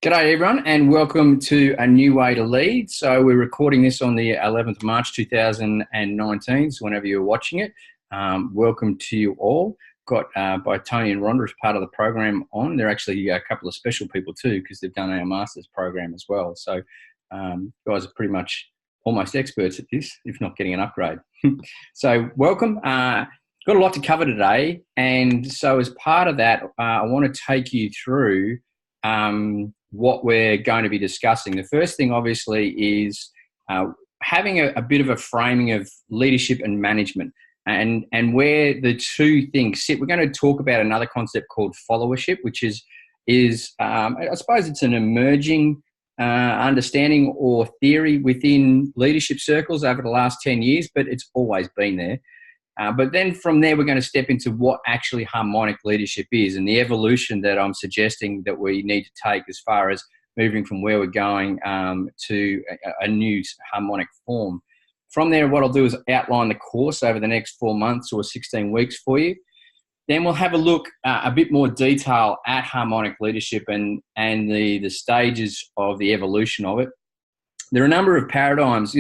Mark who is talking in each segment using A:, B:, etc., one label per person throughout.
A: G'day everyone and welcome to A New Way to Lead. So we're recording this on the 11th of March 2019, so whenever you're watching it, welcome to you all. Got by Tony and Rhonda as part of the program on. They're actually a couple of special people too because they've done our Masters program as well. So guys are pretty much almost experts at this, if not getting an upgrade. So welcome. Got a lot to cover today, and so as part of that, I want to take you through what we're going to be discussing. The first thing, obviously, is having a bit of a framing of leadership and management and where the two things sit. We're going to talk about another concept called followership, which is I suppose it's an emerging understanding or theory within leadership circles over the last 10 years, but it's always been there. But then from there, we're going to step into what actually harmonic leadership is and the evolution that I'm suggesting that we need to take as far as moving from where we're going to a new harmonic form. From there, what I'll do is outline the course over the next 4 months or 16 weeks for you. Then we'll have a look a bit more detail at harmonic leadership and the stages of the evolution of it. There are a number of paradigms.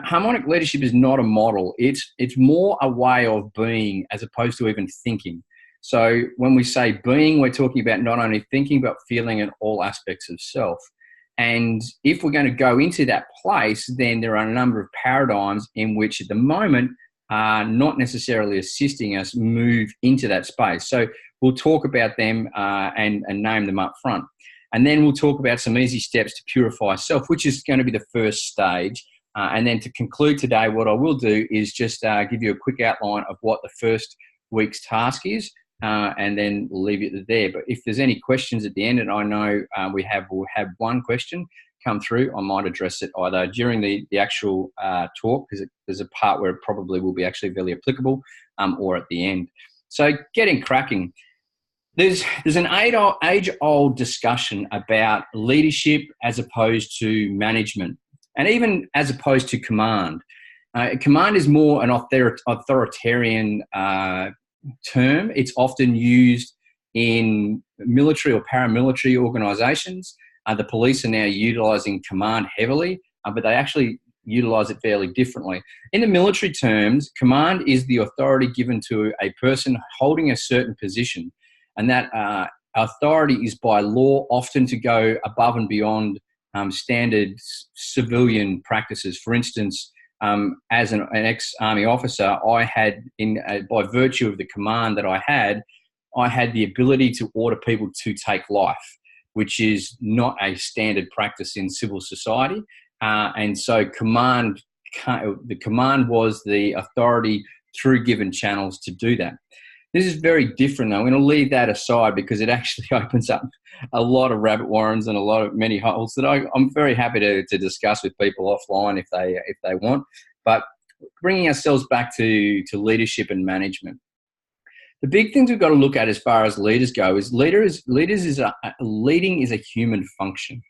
A: Harmonic leadership is not a model. It's more a way of being as opposed to even thinking. So when we say being, we're talking about not only thinking, but feeling in all aspects of self. And if we're going to go into that place, then there are a number of paradigms in which at the moment are not necessarily assisting us move into that space. So we'll talk about them and name them up front. And then we'll talk about some easy steps to purify self, which is going to be the first stage. And then to conclude today, what I will do is just give you a quick outline of what the first week's task is, and then we'll leave it there. But if there's any questions at the end, and I know we'll have one question come through, I might address it either during the actual talk, because there's a part where it probably will be actually very applicable, or at the end. So getting cracking. There's an age-old discussion about leadership as opposed to management. And even as opposed to command. Command is more an authoritarian term. It's often used in military or paramilitary organisations. The police are now utilising command heavily, but they actually utilise it fairly differently. In the military terms, command is the authority given to a person holding a certain position. And that authority is by law often to go above and beyond standard civilian practices. For instance, as an ex-army officer, I had, by virtue of the command that I had the ability to order people to take life, which is not a standard practice in civil society. And so the command was the authority through given channels to do that. This is very different, though. I'm going to leave that aside because it actually opens up a lot of rabbit warrens and many holes that I'm very happy to discuss with people offline if they want. But bringing ourselves back to leadership and management, the big things we've got to look at as far as leaders go is leading is a human function.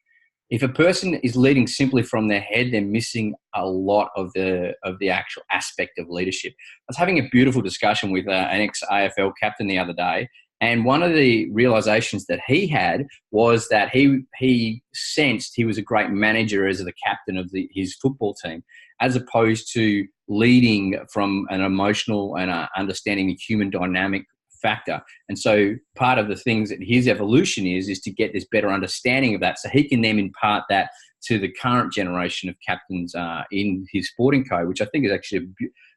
A: If a person is leading simply from their head, they're missing a lot of the actual aspect of leadership. I was having a beautiful discussion with an ex-AFL captain the other day, and one of the realizations that he had was that he sensed he was a great manager as the captain of his football team, as opposed to leading from an emotional and understanding the human dynamic factor. And so part of the things that his evolution is to get this better understanding of that, so he can then impart that to the current generation of captains in his sporting code, which I think is actually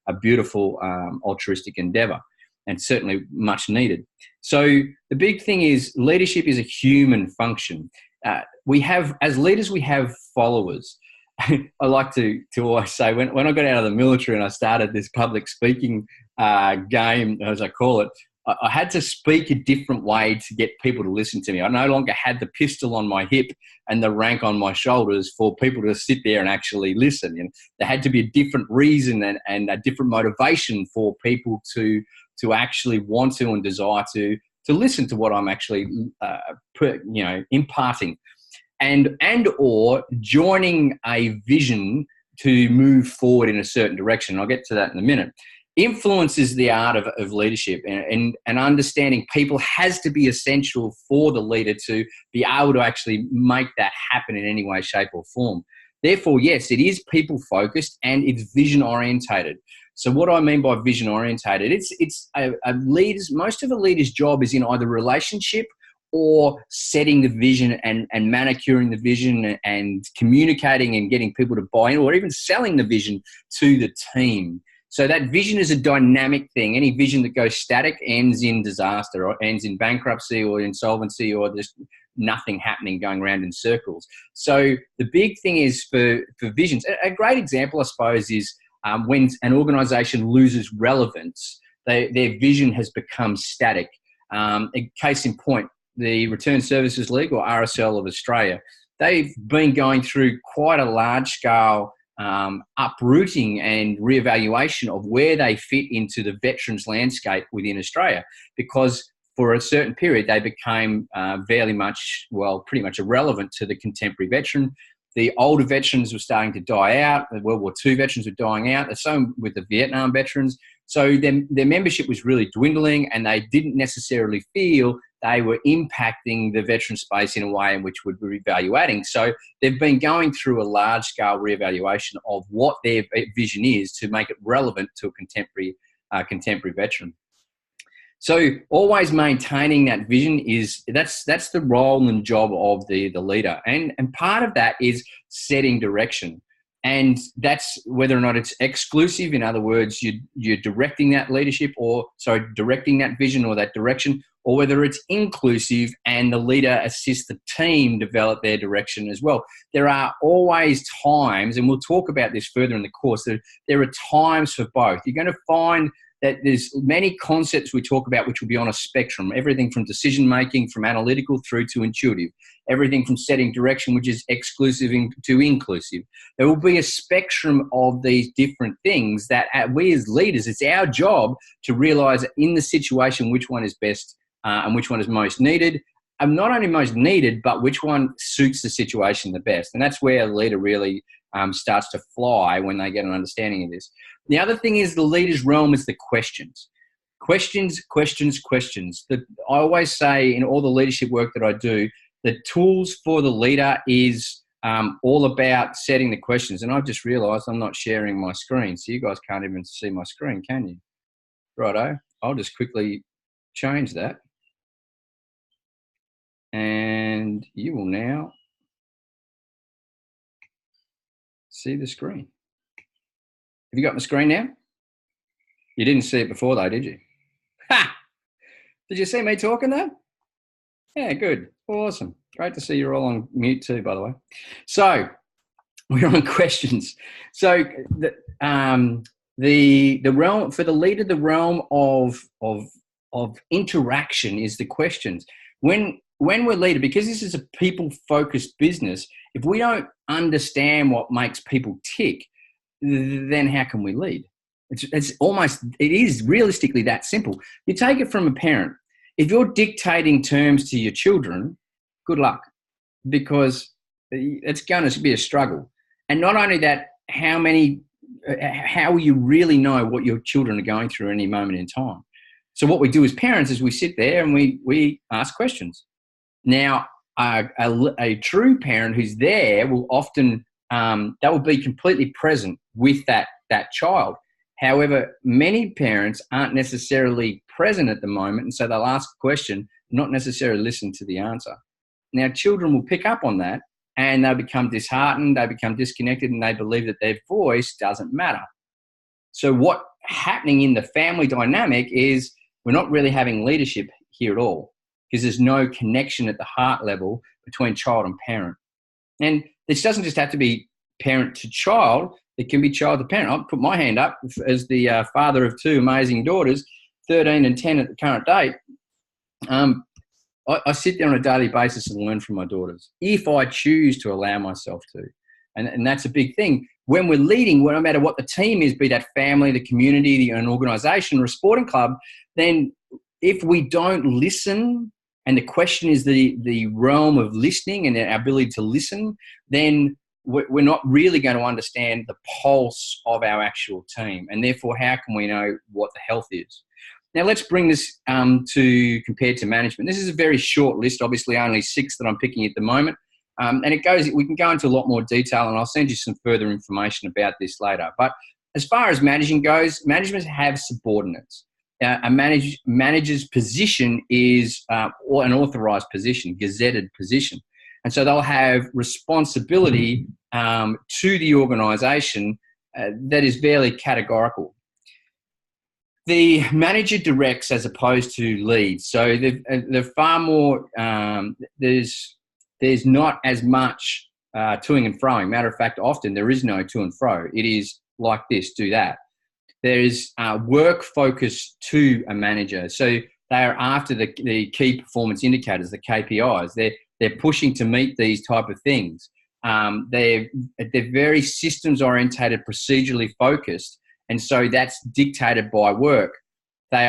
A: a beautiful altruistic endeavor and certainly much needed. So the big thing is leadership is a human function. As leaders, we have followers. I like to always say when I got out of the military and I started this public speaking game, as I call it, I had to speak a different way to get people to listen to me. I no longer had the pistol on my hip and the rank on my shoulders for people to sit there and actually listen. And there had to be a different reason and a different motivation for people to actually want to and desire to listen to what I'm actually imparting and or joining a vision to move forward in a certain direction. I'll get to that in a minute. influence is the art of leadership, and understanding people has to be essential for the leader to be able to actually make that happen in any way, shape or form. Therefore, yes, it is people focused and it's vision orientated. So what I mean by vision orientated, it's a leader's, most of a leader's job is in either relationship or setting the vision and manicuring the vision and communicating and getting people to buy in, or even selling the vision to the team. So that vision is a dynamic thing. Any vision that goes static ends in disaster, or ends in bankruptcy or insolvency, or just nothing happening, going around in circles. So the big thing is for visions. A great example, I suppose, is when an organisation loses relevance, their vision has become static. A case in point, the Return Services League, or RSL of Australia, they've been going through quite a large-scale uprooting and reevaluation of where they fit into the veterans landscape within Australia, because for a certain period they became pretty much irrelevant to the contemporary veteran. The older veterans were starting to die out. The World War II veterans were dying out. The same with the Vietnam veterans. So their membership was really dwindling, and they didn't necessarily feel they were impacting the veteran space in a way in which would be reevaluating. So they've been going through a large-scale reevaluation of what their vision is to make it relevant to a contemporary veteran. So always maintaining that vision that's the role and job of the leader, and part of that is setting direction. And that's whether or not it's exclusive. In other words, you're directing that leadership, directing that vision or that direction, or whether it's inclusive and the leader assists the team develop their direction as well. There are always times, and we'll talk about this further in the course, there are times for both. You're going to find that there's many concepts we talk about which will be on a spectrum, everything from decision making, from analytical through to intuitive, everything from setting direction, which is exclusive to inclusive. There will be a spectrum of these different things that we as leaders, it's our job to realize in the situation which one is best and which one is most needed. And not only most needed, but which one suits the situation the best. And that's where a leader really starts to fly when they get an understanding of this. The other thing is the leader's realm is the questions. Questions. I always say in all the leadership work that I do, the tools for the leader is all about setting the questions. And I've just realised I'm not sharing my screen, so you guys can't even see my screen, can you? Righto, I'll just quickly change that. And you will now see the screen. Have you got my screen now? You didn't see it before though, did you? Ha! Did you see me talking though? Yeah, good. Awesome. Great to see you're all on mute too, by the way. So we're on questions. So the realm for the leader, the realm of interaction is the questions. When we're leader, because this is a people-focused business, if we don't understand what makes people tick, then how can we lead? It is realistically that simple. You take it from a parent. If you're dictating terms to your children, good luck, because it's going to be a struggle. And not only that, how will you really know what your children are going through at any moment in time? So what we do as parents is we sit there and we ask questions. Now, a true parent who's there will often, that will be completely present with that child. However, many parents aren't necessarily present at the moment, and so they'll ask a question, not necessarily listen to the answer. Now, children will pick up on that, and they'll become disheartened, they become disconnected, and they believe that their voice doesn't matter. So what's happening in the family dynamic is we're not really having leadership here at all, because there's no connection at the heart level between child and parent. And this doesn't just have to be parent to child, it can be child to parent. I'll put my hand up as the father of two amazing daughters, 13 and 10 at the current date. I sit there on a daily basis and learn from my daughters, if I choose to allow myself to. And that's a big thing. When we're leading, no matter what the team is, be that family, the community, an organisation or a sporting club, then if we don't listen, and the question is the realm of listening and our ability to listen, then we're not really going to understand the pulse of our actual team. And therefore, how can we know what the health is? Now, let's bring this to compared to management. This is a very short list, obviously only 6 that I'm picking at the moment. And we can go into a lot more detail, and I'll send you some further information about this later. But as far as managing goes, managers have subordinates. A manager's position is an authorised position, gazetted position. And so they'll have responsibility to the organisation that is fairly categorical. The manager directs as opposed to leads. So they're far more, there's not as much toing and froing. Matter of fact, often there is no to and fro. It is like this, do that. There is work focus to a manager. So they are after the key performance indicators, the KPIs. They're pushing to meet these type of things. They're very systems orientated, procedurally focused. And so that's dictated by work. They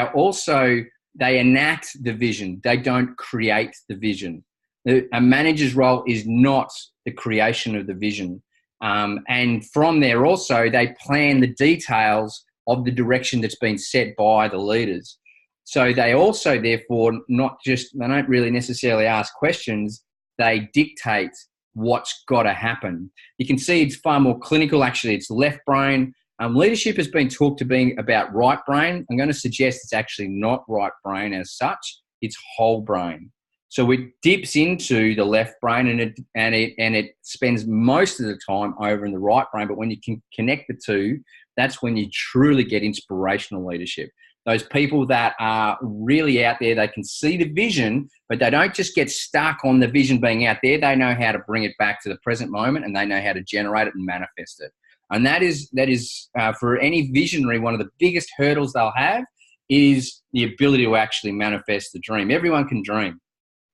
A: enact the vision. They don't create the vision. A manager's role is not the creation of the vision. And from there also, they plan the details of the direction that's been set by the leaders. So they also, therefore, they don't really necessarily ask questions. They dictate what's got to happen. You can see it's far more clinical. Actually, it's left brain. Leadership has been talked to being about right brain. I'm going to suggest it's actually not right brain as such. It's whole brain. So it dips into the left brain and it spends most of the time over in the right brain. But when you can connect the two, that's when you truly get inspirational leadership. Those people that are really out there, they can see the vision, but they don't just get stuck on the vision being out there. They know how to bring it back to the present moment, and they know how to generate it and manifest it. And that is for any visionary, one of the biggest hurdles they'll have is the ability to actually manifest the dream. Everyone can dream,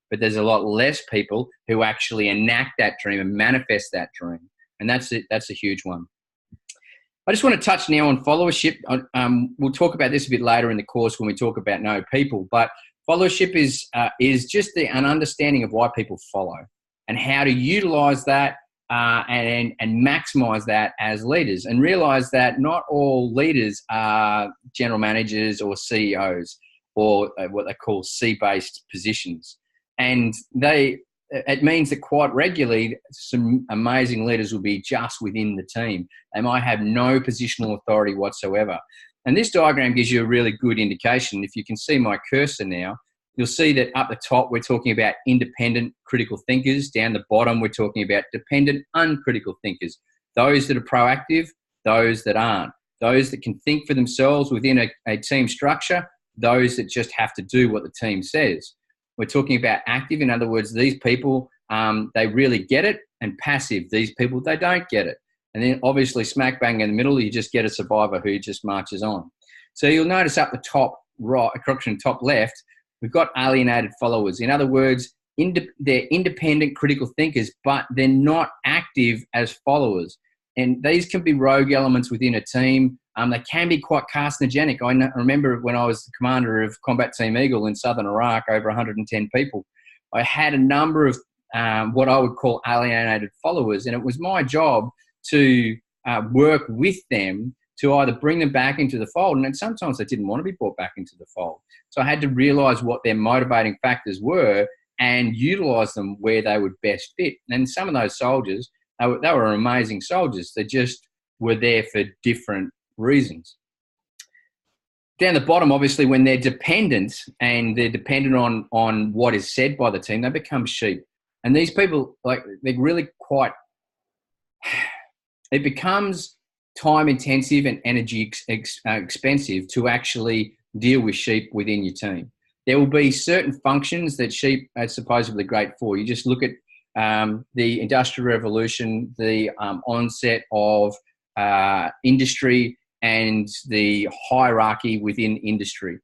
A: but there's a lot less people who actually enact that dream and manifest that dream. And that's a huge one. I just want to touch now on followership. We'll talk about this a bit later in the course when we talk about know people, but followership is just an understanding of why people follow and how to utilize that and maximize that as leaders, and realize that not all leaders are general managers or CEOs or what they call C-based positions. And it means that quite regularly some amazing leaders will be just within the team. They might have no positional authority whatsoever. And this diagram gives you a really good indication. If you can see my cursor now, you'll see that up the top, we're talking about independent critical thinkers. Down the bottom, we're talking about dependent uncritical thinkers. Those that are proactive, those that aren't. Those that can think for themselves within a team structure, those that just have to do what the team says. We're talking about active. In other words, these people, they really get it, and passive. These people, they don't get it. And then obviously smack bang in the middle, you just get a survivor who just marches on. So you'll notice up the top right, across the top left, we've got alienated followers. In other words, they're independent critical thinkers, but they're not active as followers. And these can be rogue elements within a team. They can be quite carcinogenic. I remember when I was the commander of Combat Team Eagle in southern Iraq, over 110 people, I had a number of what I would call alienated followers, and it was my job to work with them to either bring them back into the fold, and sometimes they didn't want to be brought back into the fold. So I had to realise what their motivating factors were and utilise them where they would best fit. And some of those soldiers, they were amazing soldiers. They just were there for different reasons. Down the bottom, obviously, when they're dependent and they're dependent on what is said by the team, they become sheep. And these people, they're really quite, it becomes time intensive and energy expensive to actually deal with sheep within your team. There will be certain functions that sheep are supposedly great for. You just look at the Industrial Revolution, the onset of industry and the hierarchy within industry.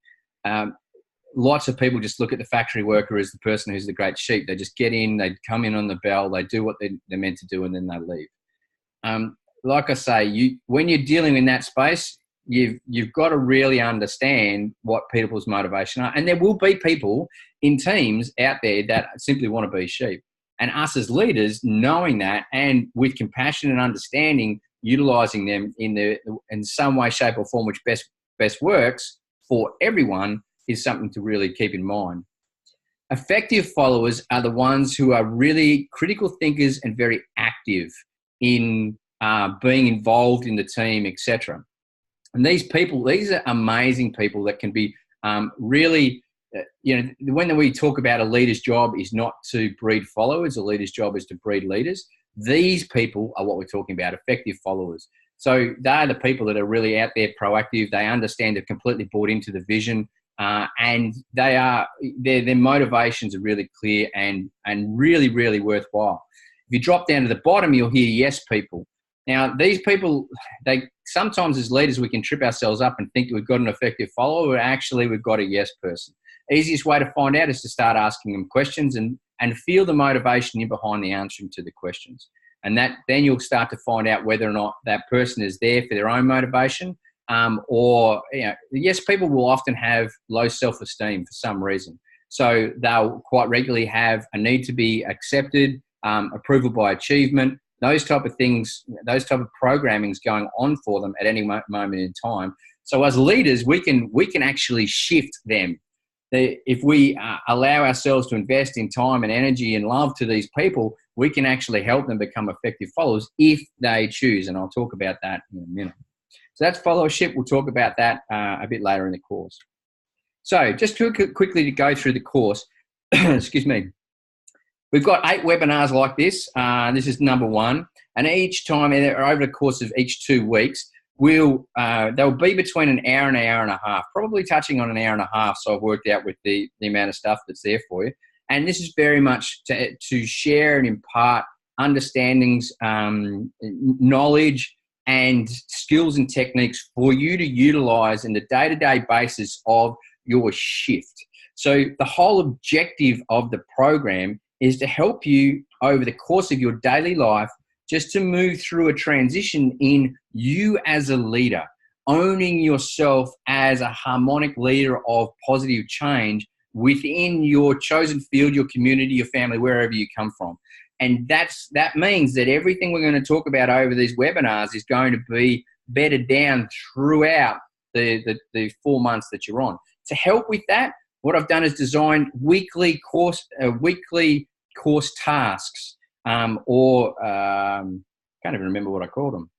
A: Lots of people just look at the factory worker as the person who's the great sheep. They just get in, they come in on the bell, they do what they're meant to do, and then they leave. Like I say, when you're dealing in that space, you've got to really understand what people's motivation are. And there will be people in teams out there that simply want to be sheep. And us as leaders, knowing that, and with compassion and understanding, utilizing them in some way, shape, or form which best works for everyone, is something to really keep in mind. Effective followers are the ones who are really critical thinkers and very active in being involved in the team, etc. And these are amazing people that can be really, when we talk about a leader's job is not to breed followers, a leader's job is to breed leaders. These people are what we're talking about, effective followers. So they're the people that are really out there, proactive. They understand, they're completely bought into the vision, and their motivations are really clear and really, really worthwhile. If you drop down to the bottom, you'll hear yes people. Now, these people, sometimes as leaders, we can trip ourselves up and think we've got an effective follower, but actually we've got a yes person. Easiest way to find out is to start asking them questions and feel the motivation in behind the answering to the questions. And then you'll start to find out whether or not that person is there for their own motivation, or yes, people will often have low self-esteem for some reason. So they'll quite regularly have a need to be accepted, approval by achievement, those type of things, those type of programming's going on for them at any moment in time. So as leaders, we can actually shift them. If we allow ourselves to invest in time and energy and love to these people, we can actually help them become effective followers if they choose. And I'll talk about that in a minute. So that's followership. We'll talk about that a bit later in the course. So just quickly to go through the course, excuse me. We've got 8 webinars like this. This is number 1. And each time, over the course of each 2 weeks, they'll be between an hour and a half, probably touching on an hour and a half. So I've worked out with the amount of stuff that's there for you. And this is very much to share and impart understandings, knowledge, and skills and techniques for you to utilize in the day-to-day basis of your shift. So the whole objective of the program is to help you over the course of your daily life just to move through a transition in you as a leader, owning yourself as a harmonic leader of positive change within your chosen field, your community, your family, wherever you come from. And that means that everything we're going to talk about over these webinars is going to be bedded down throughout the 4 months that you're on. To help with that, what I've done is designed weekly course tasks, can't even remember what I called them.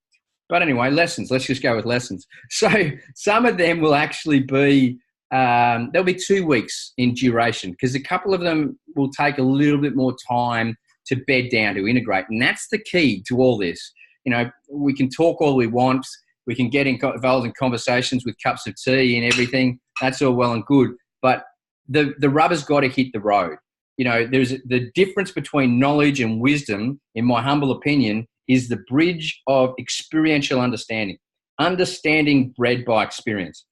A: But anyway, lessons. Let's just go with lessons. So some of them will actually be, there'll be 2 weeks in duration because a couple of them will take a little bit more time to bed down, to integrate. And that's the key to all this. We can talk all we want. We can get involved in conversations with cups of tea and everything. That's all well and good. But the rubber's got to hit the road. There's the difference between knowledge and wisdom, in my humble opinion, is the bridge of experiential understanding bred by experience.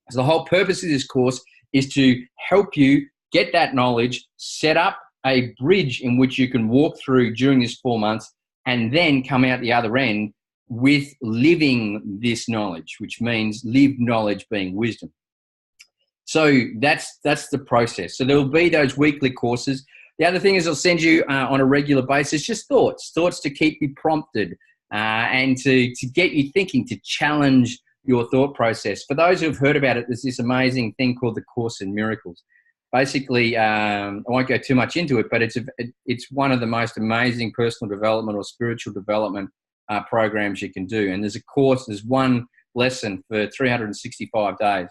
A: So the whole purpose of this course is to help you get that knowledge, set up a bridge in which you can walk through during this 4 months, and then come out the other end with living this knowledge, which means lived knowledge being wisdom. So that's the process. So there will be those weekly courses. The other thing is I'll send you on a regular basis just thoughts to keep you prompted and to get you thinking, to challenge your thought process. For those who have heard about it, there's this amazing thing called the Course in Miracles. Basically, I won't go too much into it, but it's one of the most amazing personal development or spiritual development programs you can do. And there's one lesson for 365 days.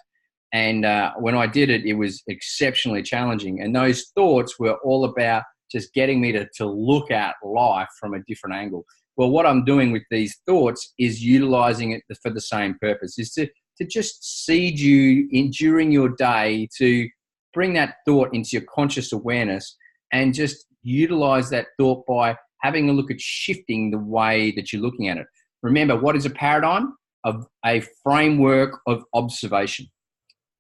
A: And when I did it, it was exceptionally challenging. And those thoughts were all about just getting me to look at life from a different angle. Well, what I'm doing with these thoughts is utilizing it for the same purpose, is to just seed you during your day, to bring that thought into your conscious awareness and just utilize that thought by having a look at shifting the way that you're looking at it. Remember, what is a paradigm? Of a framework of observation,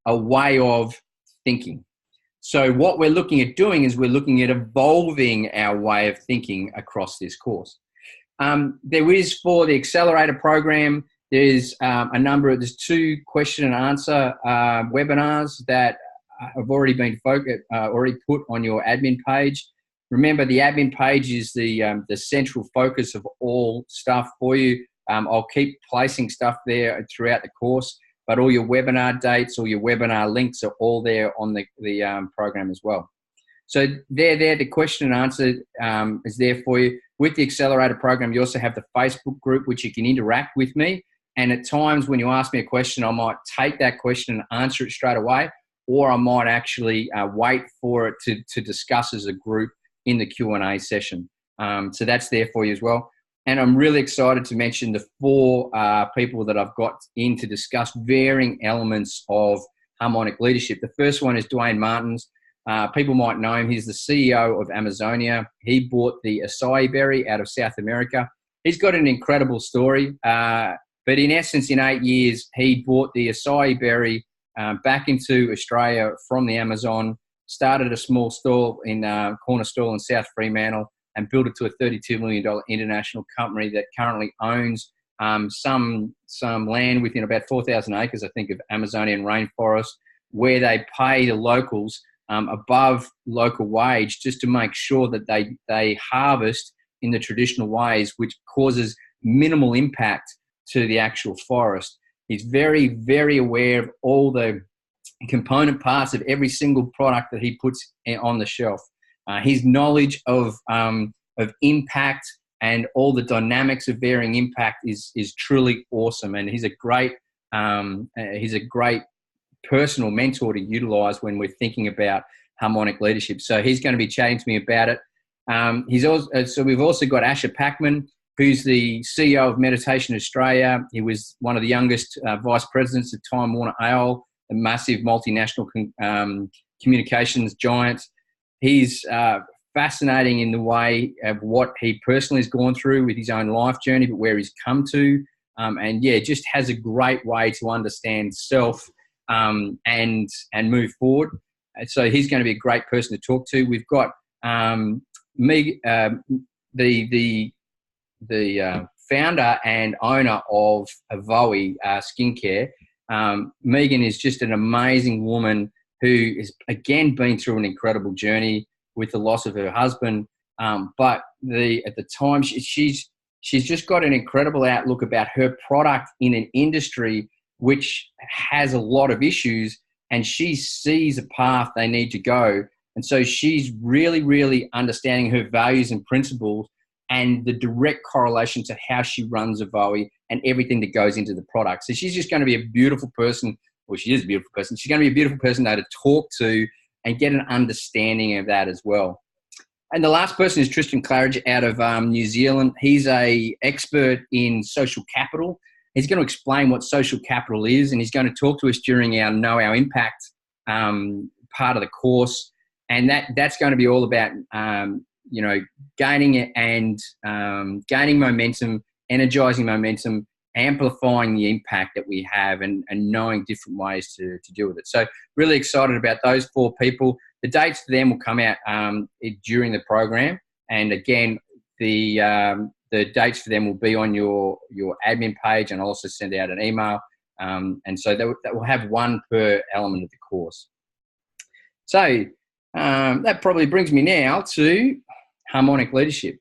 A: a way of thinking. So what we're looking at doing is we're looking at evolving our way of thinking across this course. There is, for the accelerator program, there's there's 2 question and answer webinars that have already been already put on your admin page. Remember, the admin page is the central focus of all stuff for you. I'll keep placing stuff there throughout the course, but all your webinar dates, all your webinar links are all there on the program as well. So they're there. The question and answer is there for you. With the Accelerator program, you also have the Facebook group, which you can interact with me. And at times when you ask me a question, I might take that question and answer it straight away, or I might actually wait for it to discuss as a group in the Q&A session. So that's there for you as well. And I'm really excited to mention the 4 people that I've got in to discuss varying elements of harmonic leadership. The first one is Dwayne Martins. People might know him. He's the CEO of Amazonia. He bought the acai berry out of South America. He's got an incredible story. But in essence, in 8 years, he brought the acai berry back into Australia from the Amazon, started a small store corner store in South Fremantle, and built it to a $32 million international company that currently owns some land within about 4,000 acres, I think, of Amazonian rainforest, where they pay the locals above local wage just to make sure that they harvest in the traditional ways, which causes minimal impact to the actual forest. He's very, very aware of all the component parts of every single product that he puts on the shelf. His knowledge of impact and all the dynamics of varying impact is truly awesome, and he's a great personal mentor to utilize when we're thinking about harmonic leadership. So he's going to be chatting to me about it. So we've also got Asher Packman, who's the CEO of Meditation Australia. He was one of the youngest vice presidents at Time Warner AOL, a massive multinational communications giant. He's fascinating in the way of what he personally has gone through with his own life journey, but where he's come to. And just has a great way to understand self and move forward. So he's going to be a great person to talk to. We've got me, the founder and owner of Avoe Skincare. Megan is just an amazing woman who has, again, been through an incredible journey with the loss of her husband. But at the time, she's just got an incredible outlook about her product in an industry which has a lot of issues, and she sees a path they need to go. And so she's really, really understanding her values and principles and the direct correlation to how she runs Avoe and everything that goes into the product. So she's just going to be a beautiful person. Well, she is a beautiful person. She's going to be a beautiful person to talk to and get an understanding of that as well. And the last person is Tristan Claridge out of New Zealand. He's an expert in social capital. He's going to explain what social capital is, and he's going to talk to us during our Know Our Impact part of the course. And that's going to be all about gaining momentum, energizing momentum, amplifying the impact that we have, and knowing different ways to deal with it. So really excited about those 4 people. The dates for them will come out during the program. And again, the dates for them will be on your admin page, and I'll also send out an email. And so that will have one per element of the course. So that probably brings me now to harmonic leadership.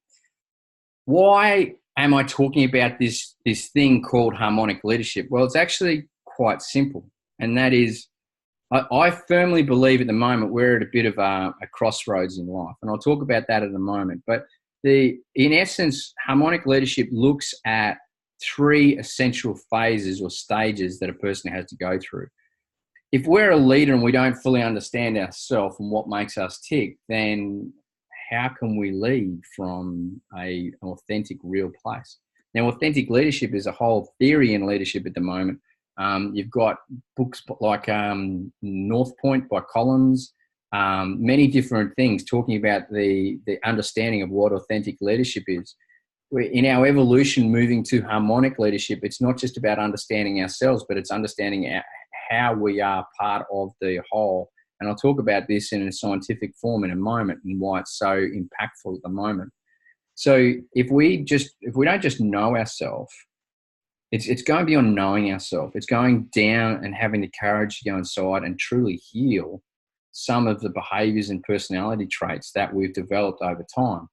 A: Why am I talking about this thing called harmonic leadership? Well, it's actually quite simple, and that is I firmly believe at the moment we're at a bit of a crossroads in life, and I'll talk about that in a moment. But in essence, harmonic leadership looks at 3 essential phases or stages that a person has to go through. If we're a leader and we don't fully understand ourselves and what makes us tick, then how can we lead from an authentic, real place? Now, authentic leadership is a whole theory in leadership at the moment. You've got books like North Point by Collins, many different things talking about the understanding of what authentic leadership is. In our evolution moving to harmonic leadership, it's not just about understanding ourselves, but it's understanding how we are part of the whole. And I'll talk about this in a scientific form in a moment and why it's so impactful at the moment. So if we don't just know ourselves, it's going beyond knowing ourselves. It's going down and having the courage to go inside and truly heal some of the behaviors and personality traits that we've developed over time.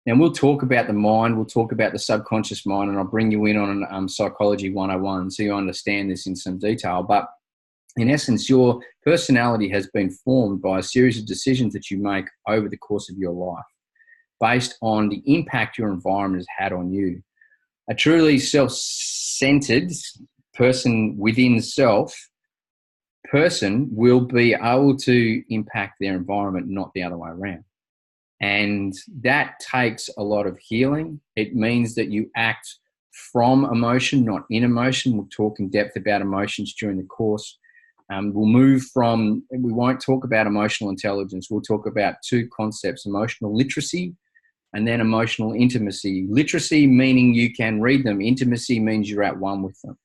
A: Now, we'll talk about the mind, we'll talk about the subconscious mind, and I'll bring you in on Psychology 101 so you understand this in some detail. But in essence, your personality has been formed by a series of decisions that you make over the course of your life based on the impact your environment has had on you. A truly self-centered person within self person will be able to impact their environment, not the other way around. And that takes a lot of healing. It means that you act from emotion, not in emotion. We'll talk in depth about emotions during the course. We won't talk about emotional intelligence. We'll talk about two concepts, emotional literacy and then emotional intimacy. Literacy meaning you can read them. Intimacy means you're at one with them.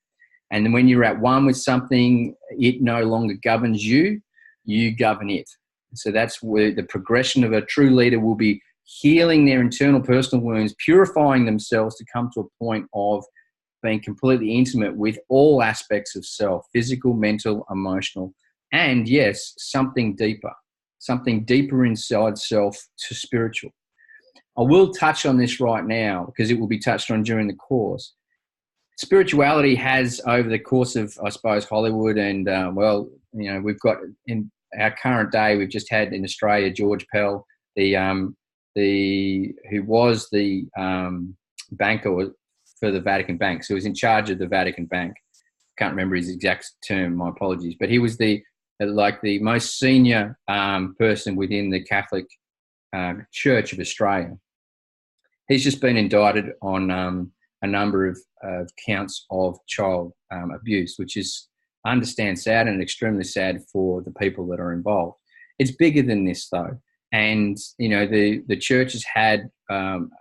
A: And when you're at one with something, it no longer governs you, you govern it. So that's where the progression of a true leader will be healing their internal personal wounds, purifying themselves to come to a point of being completely intimate with all aspects of self, physical, mental, emotional, and yes, something deeper inside self to spiritual. I will touch on this right now because it will be touched on during the course. Spirituality has, over the course of, I suppose, Hollywood and, we've got in our current day, we've just had in Australia, George Pell, who was the banker for the Vatican Bank. So he was in charge of the Vatican Bank. Can't remember his exact term, my apologies. But he was the most senior person within the Catholic Church of Australia. He's just been indicted on a number of counts of child abuse, which is, I understand, sad and extremely sad for the people that are involved. It's bigger than this, though. And, the church has had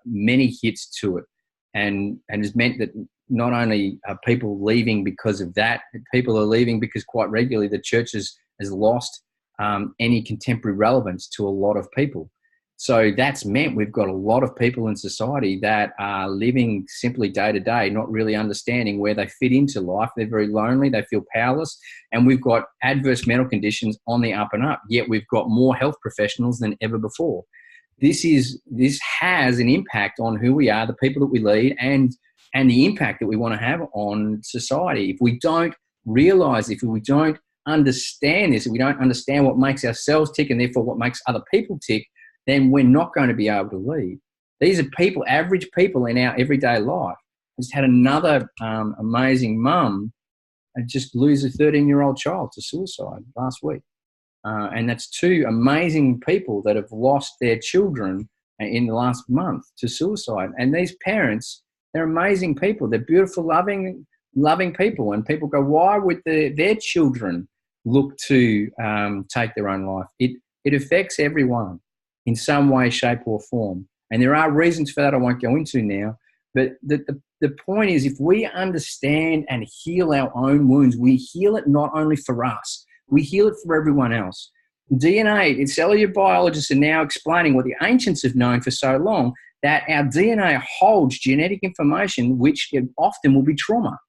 A: many hits to it and has meant that not only are people leaving because of that, people are leaving because quite regularly the church has lost any contemporary relevance to a lot of people. So that's meant we've got a lot of people in society that are living simply day to day, not really understanding where they fit into life. They're very lonely. They feel powerless. And we've got adverse mental conditions on the up and up, yet we've got more health professionals than ever before. This has an impact on who we are, the people that we lead, and the impact that we want to have on society. If we don't realize, if we don't understand this, if we don't understand what makes ourselves tick and therefore what makes other people tick, then we're not going to be able to lead. These are people, average people in our everyday life. I just had another amazing mum just lose a 13-year-old child to suicide last week. And that's two amazing people that have lost their children in the last month to suicide. And these parents, they're amazing people. They're beautiful, loving people. And people go, why would their children look to take their own life? It affects everyone in some way, shape or form. And there are reasons for that I won't go into now. But the point is, if we understand and heal our own wounds, we heal it not only for us, we heal it for everyone else. DNA, and cellular biologists are now explaining what the ancients have known for so long, that our DNA holds genetic information, which often will be trauma,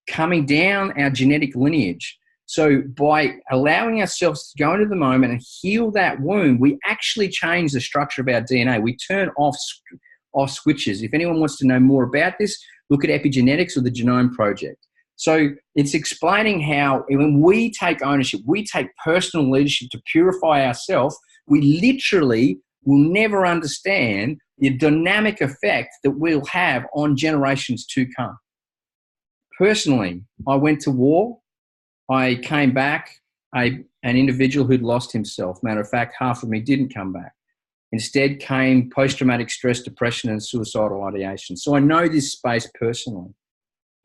A: coming down our genetic lineage. So by allowing ourselves to go into the moment and heal that wound, we actually change the structure of our DNA. We turn off switches. If anyone wants to know more about this, look at epigenetics or the Genome Project. So it's explaining how when we take ownership, we take personal leadership to purify ourselves, we literally will never understand the dynamic effect that we'll have on generations to come. Personally, I went to war. I came back an individual who'd lost himself. Matter of fact, half of me didn't come back. Instead came post-traumatic stress, depression, and suicidal ideation. So I know this space personally.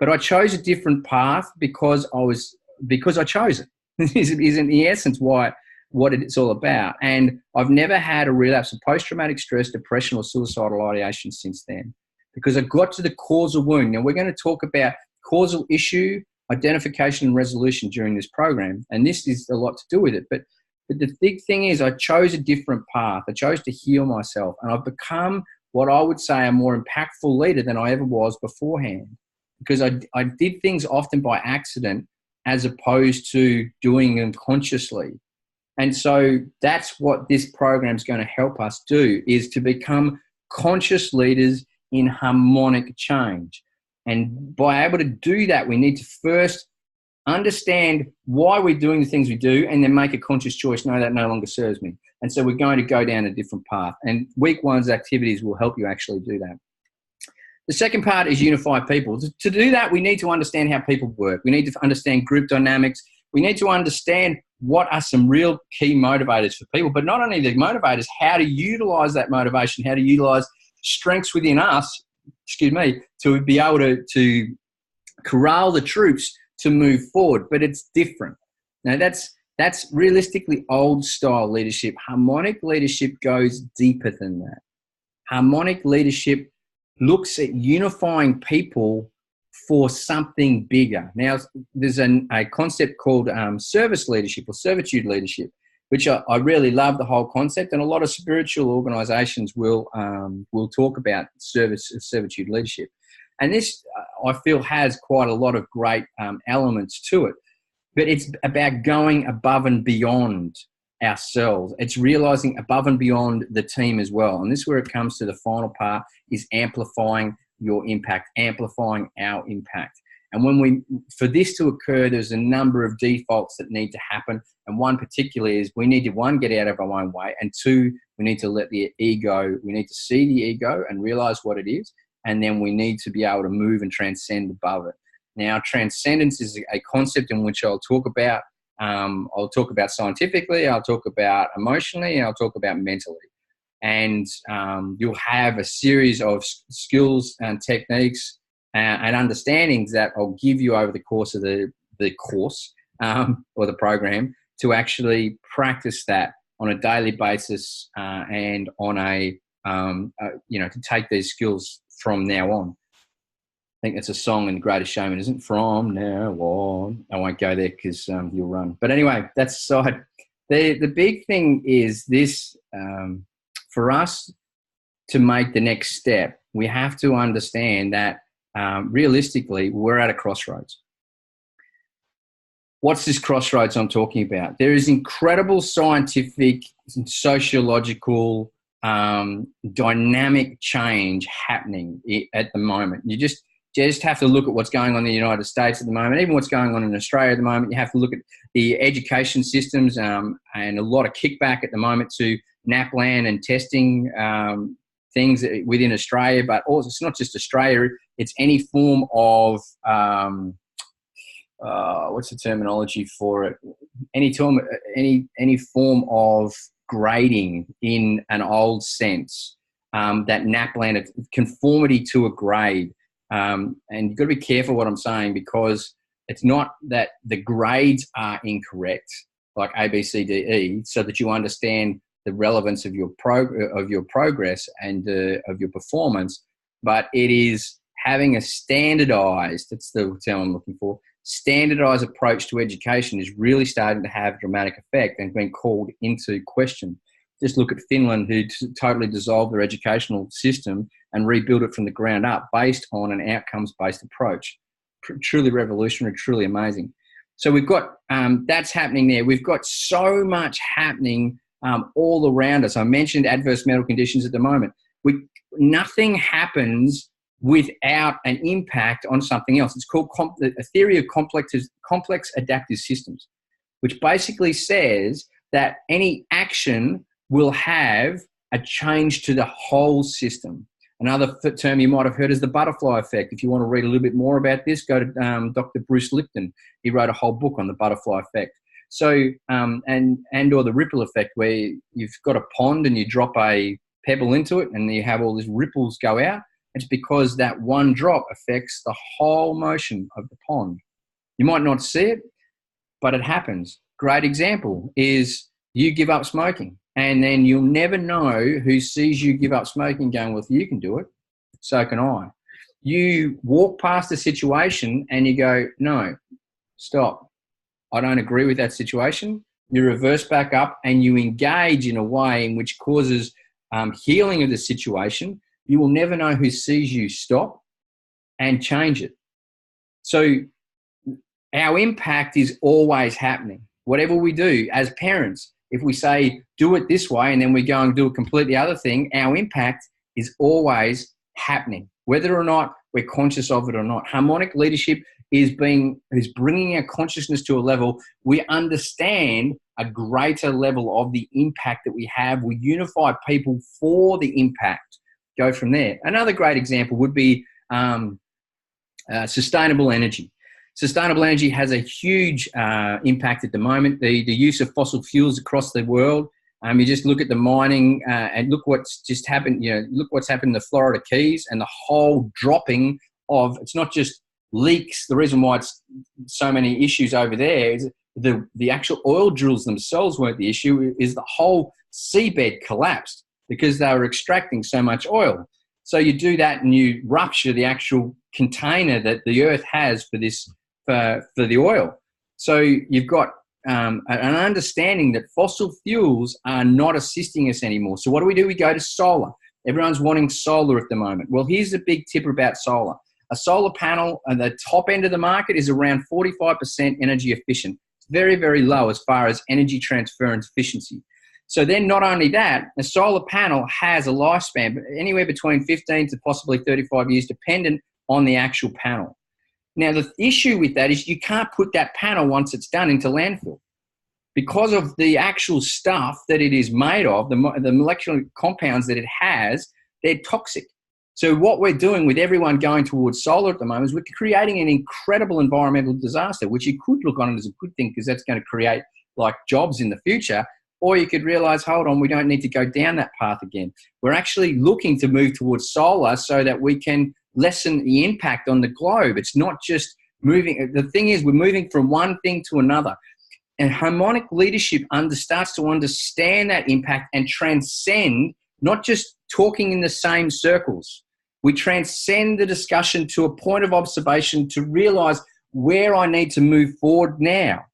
A: But I chose a different path because I chose it. This is in the essence what it's all about. And I've never had a relapse of post-traumatic stress, depression, or suicidal ideation since then, because I got to the causal wound. Now, we're going to talk about causal issue, identification, and resolution during this program, and this is a lot to do with it. But the big thing is I chose a different path. I chose to heal myself, and I've become what I would say a more impactful leader than I ever was beforehand, because I did things often by accident as opposed to doing them consciously. And so that's what this program is going to help us do, is to become conscious leaders in harmonic change. And by able to do that, we need to first understand why we're doing the things we do, and then make a conscious choice. No, that no longer serves me. And so we're going to go down a different path. And week one's activities will help you actually do that. The second part is unify people. To do that, we need to understand how people work. We need to understand group dynamics. We need to understand what are some real key motivators for people, but not only the motivators, how to utilize that motivation, how to utilize strengths within us, to be able to corral the troops to move forward. But it's different. Now, that's realistically old style leadership. Harmonic leadership goes deeper than that. Harmonic leadership looks at unifying people for something bigger. Now, there's a concept called service leadership or servitude leadership, which I really love the whole concept, and a lot of spiritual organisations will talk about servitude leadership. And this, I feel, has quite a lot of great elements to it. But it's about going above and beyond ourselves. It's realising above and beyond the team as well. And this is where it comes to the final part, is amplifying your impact, amplifying our impact. And for this to occur, there's a number of defaults that need to happen. And one particularly is we need to, one, get out of our own way. And two, we need to let the ego, we need to see the ego and realise what it is. And then we need to be able to move and transcend above it. Now, transcendence is a concept in which I'll talk about. I'll talk about scientifically, I'll talk about emotionally, and I'll talk about mentally. And you'll have a series of skills and techniques and understandings that I'll give you over the course of the course or the program to actually practice that on a daily basis and on to take these skills from now on. I think it's a song in The Greatest Showman, isn't it? From now on. I won't go there because you'll run. But anyway, that's aside. The big thing is this, for us to make the next step, we have to understand that realistically, we're at a crossroads. What's this crossroads I'm talking about? There is incredible scientific and sociological dynamic change happening at the moment. You just have to look at what's going on in the United States at the moment, even what's going on in Australia at the moment. You have to look at the education systems and a lot of kickback at the moment to NAPLAN and testing things within Australia, but also it's not just Australia, it's any form of, what's the terminology for it? Any form of grading in an old sense, that NAPLAN, conformity to a grade. And you've got to be careful what I'm saying, because it's not that the grades are incorrect, like A, B, C, D, E, so that you understand the relevance of your progress and of your performance, but it is having a standardized, that's the term I'm looking for, standardized approach to education is really starting to have a dramatic effect and being called into question. Just look at Finland, who totally dissolved their educational system and rebuilt it from the ground up based on an outcomes-based approach. Truly revolutionary, truly amazing. So we've got, that's happening there. We've got so much happening all around us. I mentioned adverse medical conditions at the moment. Nothing happens without an impact on something else. It's called a theory of complex adaptive systems, which basically says that any action will have a change to the whole system. Another term you might have heard is the butterfly effect. If you want to read a little bit more about this, go to Dr. Bruce Lipton. He wrote a whole book on the butterfly effect. So, or the ripple effect, where you've got a pond and you drop a pebble into it and you have all these ripples go out. It's because that one drop affects the whole motion of the pond. You might not see it, but it happens. Great example is you give up smoking, and then you'll never know who sees you give up smoking going, well, if you can do it, so can I. You walk past a situation and you go, no, stop. I don't agree with that situation. You reverse back up and you engage in a way in which causes healing of the situation. You will never know who sees you stop and change it. So our impact is always happening. Whatever we do as parents, if we say do it this way and then we go and do a completely other thing, our impact is always happening, whether or not we're conscious of it or not. Harmonic leadership is bringing our consciousness to a level we understand a greater level of the impact that we have. We unify people for the impact. Go from there. Another great example would be sustainable energy. Sustainable energy has a huge impact at the moment. The use of fossil fuels across the world. You just look at the mining and look what's just happened. Look what's happened in the Florida Keys and the whole dropping of. It's not just leaks. The reason why it's so many issues over there is the actual oil drills themselves weren't the issue. Is the whole seabed collapsed because they were extracting so much oil. So you do that and you rupture the actual container that the earth has for this for the oil. So you've got an understanding that fossil fuels are not assisting us anymore. So what do? We go to solar. Everyone's wanting solar at the moment. Well, here's the big tip about solar. A solar panel at the top end of the market is around 45% energy efficient. It's very, very low as far as energy transference efficiency. So then not only that, a solar panel has a lifespan anywhere between 15 to possibly 35 years, dependent on the actual panel. Now, the issue with that is you can't put that panel once it's done into landfill because of the actual stuff that it is made of, the molecular compounds that it has, they're toxic. So what we're doing with everyone going towards solar at the moment is we're creating an incredible environmental disaster, which you could look on it as a good thing because that's going to create like jobs in the future. Or you could realize, hold on, we don't need to go down that path again. We're actually looking to move towards solar so that we can lessen the impact on the globe. It's not just moving. The thing is, we're moving from one thing to another. And harmonic leadership starts to understand that impact and transcend, not just talking in the same circles. We transcend the discussion to a point of observation to realize where I need to move forward now.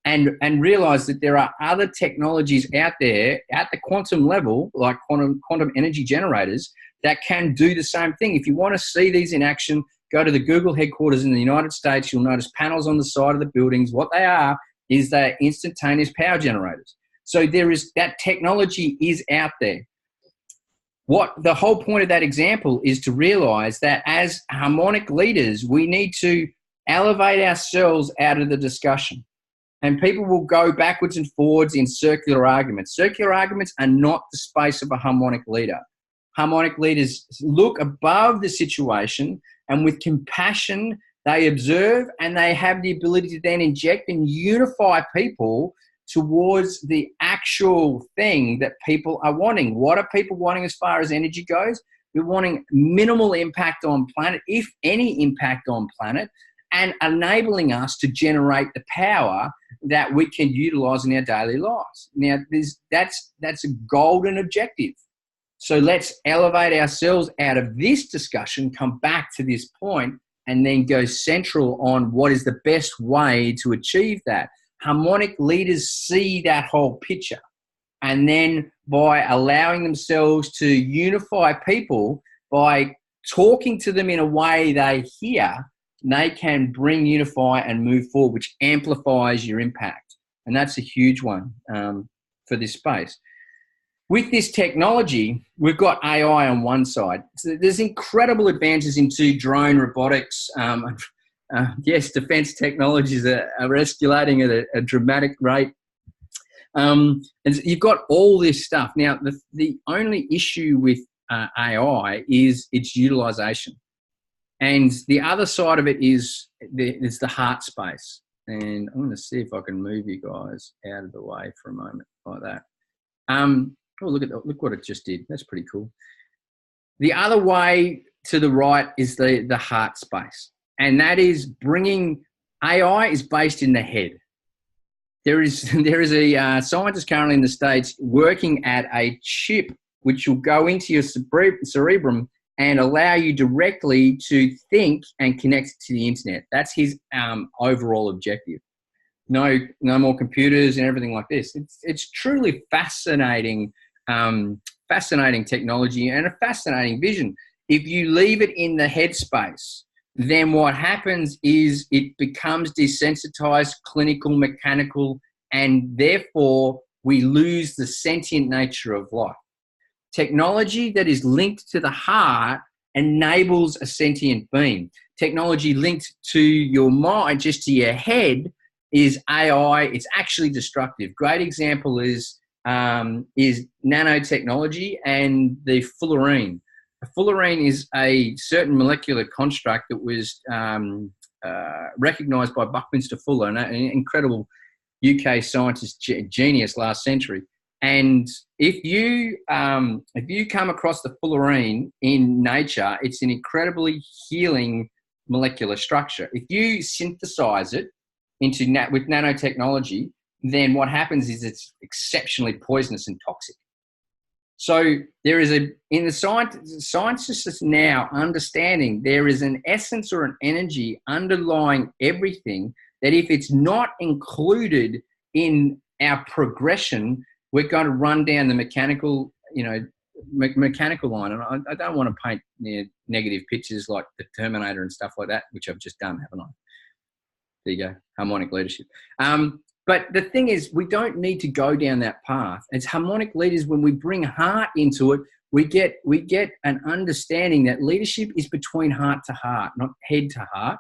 A: And realize that there are other technologies out there at the quantum level, like quantum energy generators, that can do the same thing. If you want to see these in action, go to the Google headquarters in the United States. You'll notice panels on the side of the buildings. What they are is they're instantaneous power generators. So that technology is out there. What the whole point of that example is to realize that as harmonic leaders, we need to elevate ourselves out of the discussion. And people will go backwards and forwards in circular arguments. Circular arguments are not the space of a harmonic leader. Harmonic leaders look above the situation and with compassion, they observe and they have the ability to then inject and unify people towards the actual thing that people are wanting. What are people wanting as far as energy goes? We're wanting minimal impact on planet, if any impact on planet, and enabling us to generate the power that we can utilize in our daily lives. Now, that's a golden objective. So let's elevate ourselves out of this discussion, come back to this point, and then go central on what is the best way to achieve that. Harmonic leaders see that whole picture. And then by allowing themselves to unify people, by talking to them in a way they hear, they can unify and move forward, which amplifies your impact. And that's a huge one for this space. With this technology, we've got AI on one side. So there's incredible advances into drone robotics. Yes, defense technologies are escalating at a dramatic rate. And you've got all this stuff. Now, the only issue with AI is its utilization. And the other side of it is the heart space. And I'm going to see if I can move you guys out of the way for a moment like that. Look what it just did. That's pretty cool. The other way to the right is the heart space. And that is bringing AI is based in the head. There is a scientist currently in the States working at a chip which will go into your cerebrum and allow you directly to think and connect to the internet. That's his overall objective. No more computers and everything like this. It's truly fascinating technology and a fascinating vision. If you leave it in the headspace, then what happens is it becomes desensitized, clinical, mechanical, and therefore we lose the sentient nature of life. Technology that is linked to the heart enables a sentient being. Technology linked to your mind, just to your head, is AI. It's actually destructive. Great example is nanotechnology and the fullerene. Fullerene is a certain molecular construct that was recognized by Buckminster Fuller, an incredible UK scientist genius last century. And if you come across the fullerene in nature, it's an incredibly healing molecular structure. If you synthesize it with nanotechnology, then what happens is it's exceptionally poisonous and toxic. So there is in the scientists now understanding there is an essence or an energy underlying everything that if it's not included in our progression, we're going to run down the mechanical line. And I don't want to paint negative pictures like the Terminator and stuff like that, which I've just done, haven't I? There you go, Harmonic Leadership. But the thing is, we don't need to go down that path. As harmonic leaders, when we bring heart into it, we get an understanding that leadership is between heart to heart, not head to heart.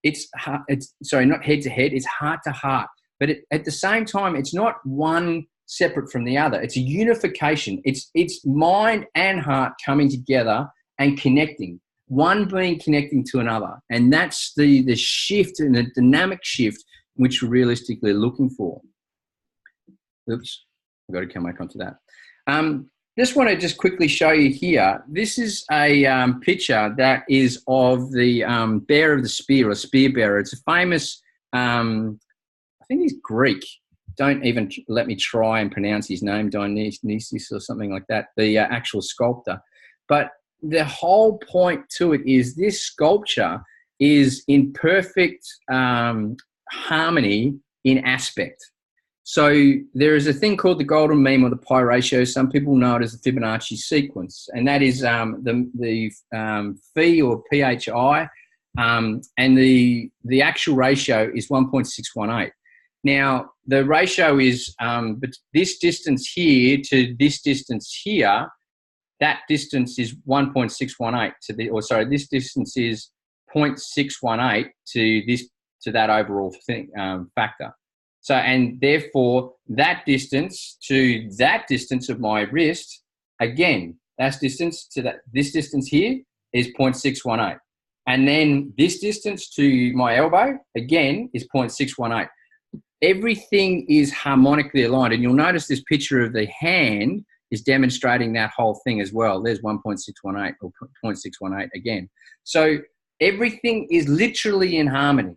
A: It's not head to head. It's heart to heart. But at the same time, it's not one separate from the other. It's a unification. It's mind and heart coming together and connecting. One being connecting to another, and that's the shift and the dynamic shift which we're realistically looking for. Oops, I've got to come back onto that. Just want to quickly show you here. This is a picture that is of the bearer of the spear, or spear bearer. It's a famous, I think he's Greek. Don't even let me try and pronounce his name, Dionysius or something like that, the actual sculptor. But the whole point to it is this sculpture is in perfect harmony in aspect. So there is a thing called the golden mean or the pi ratio. Some people know it as the Fibonacci sequence, and that is the phi or phi, and the actual ratio is 1.618. Now the ratio is this distance here to this distance here. That distance is 1.618 this distance is 0.618 to that overall thing factor. So, and therefore that distance to that distance of my wrist, again, that's distance to this distance here is 0.618. And then this distance to my elbow, again, is 0.618. Everything is harmonically aligned. And you'll notice this picture of the hand is demonstrating that whole thing as well. There's 1.618 or 0.618 again. So everything is literally in harmony.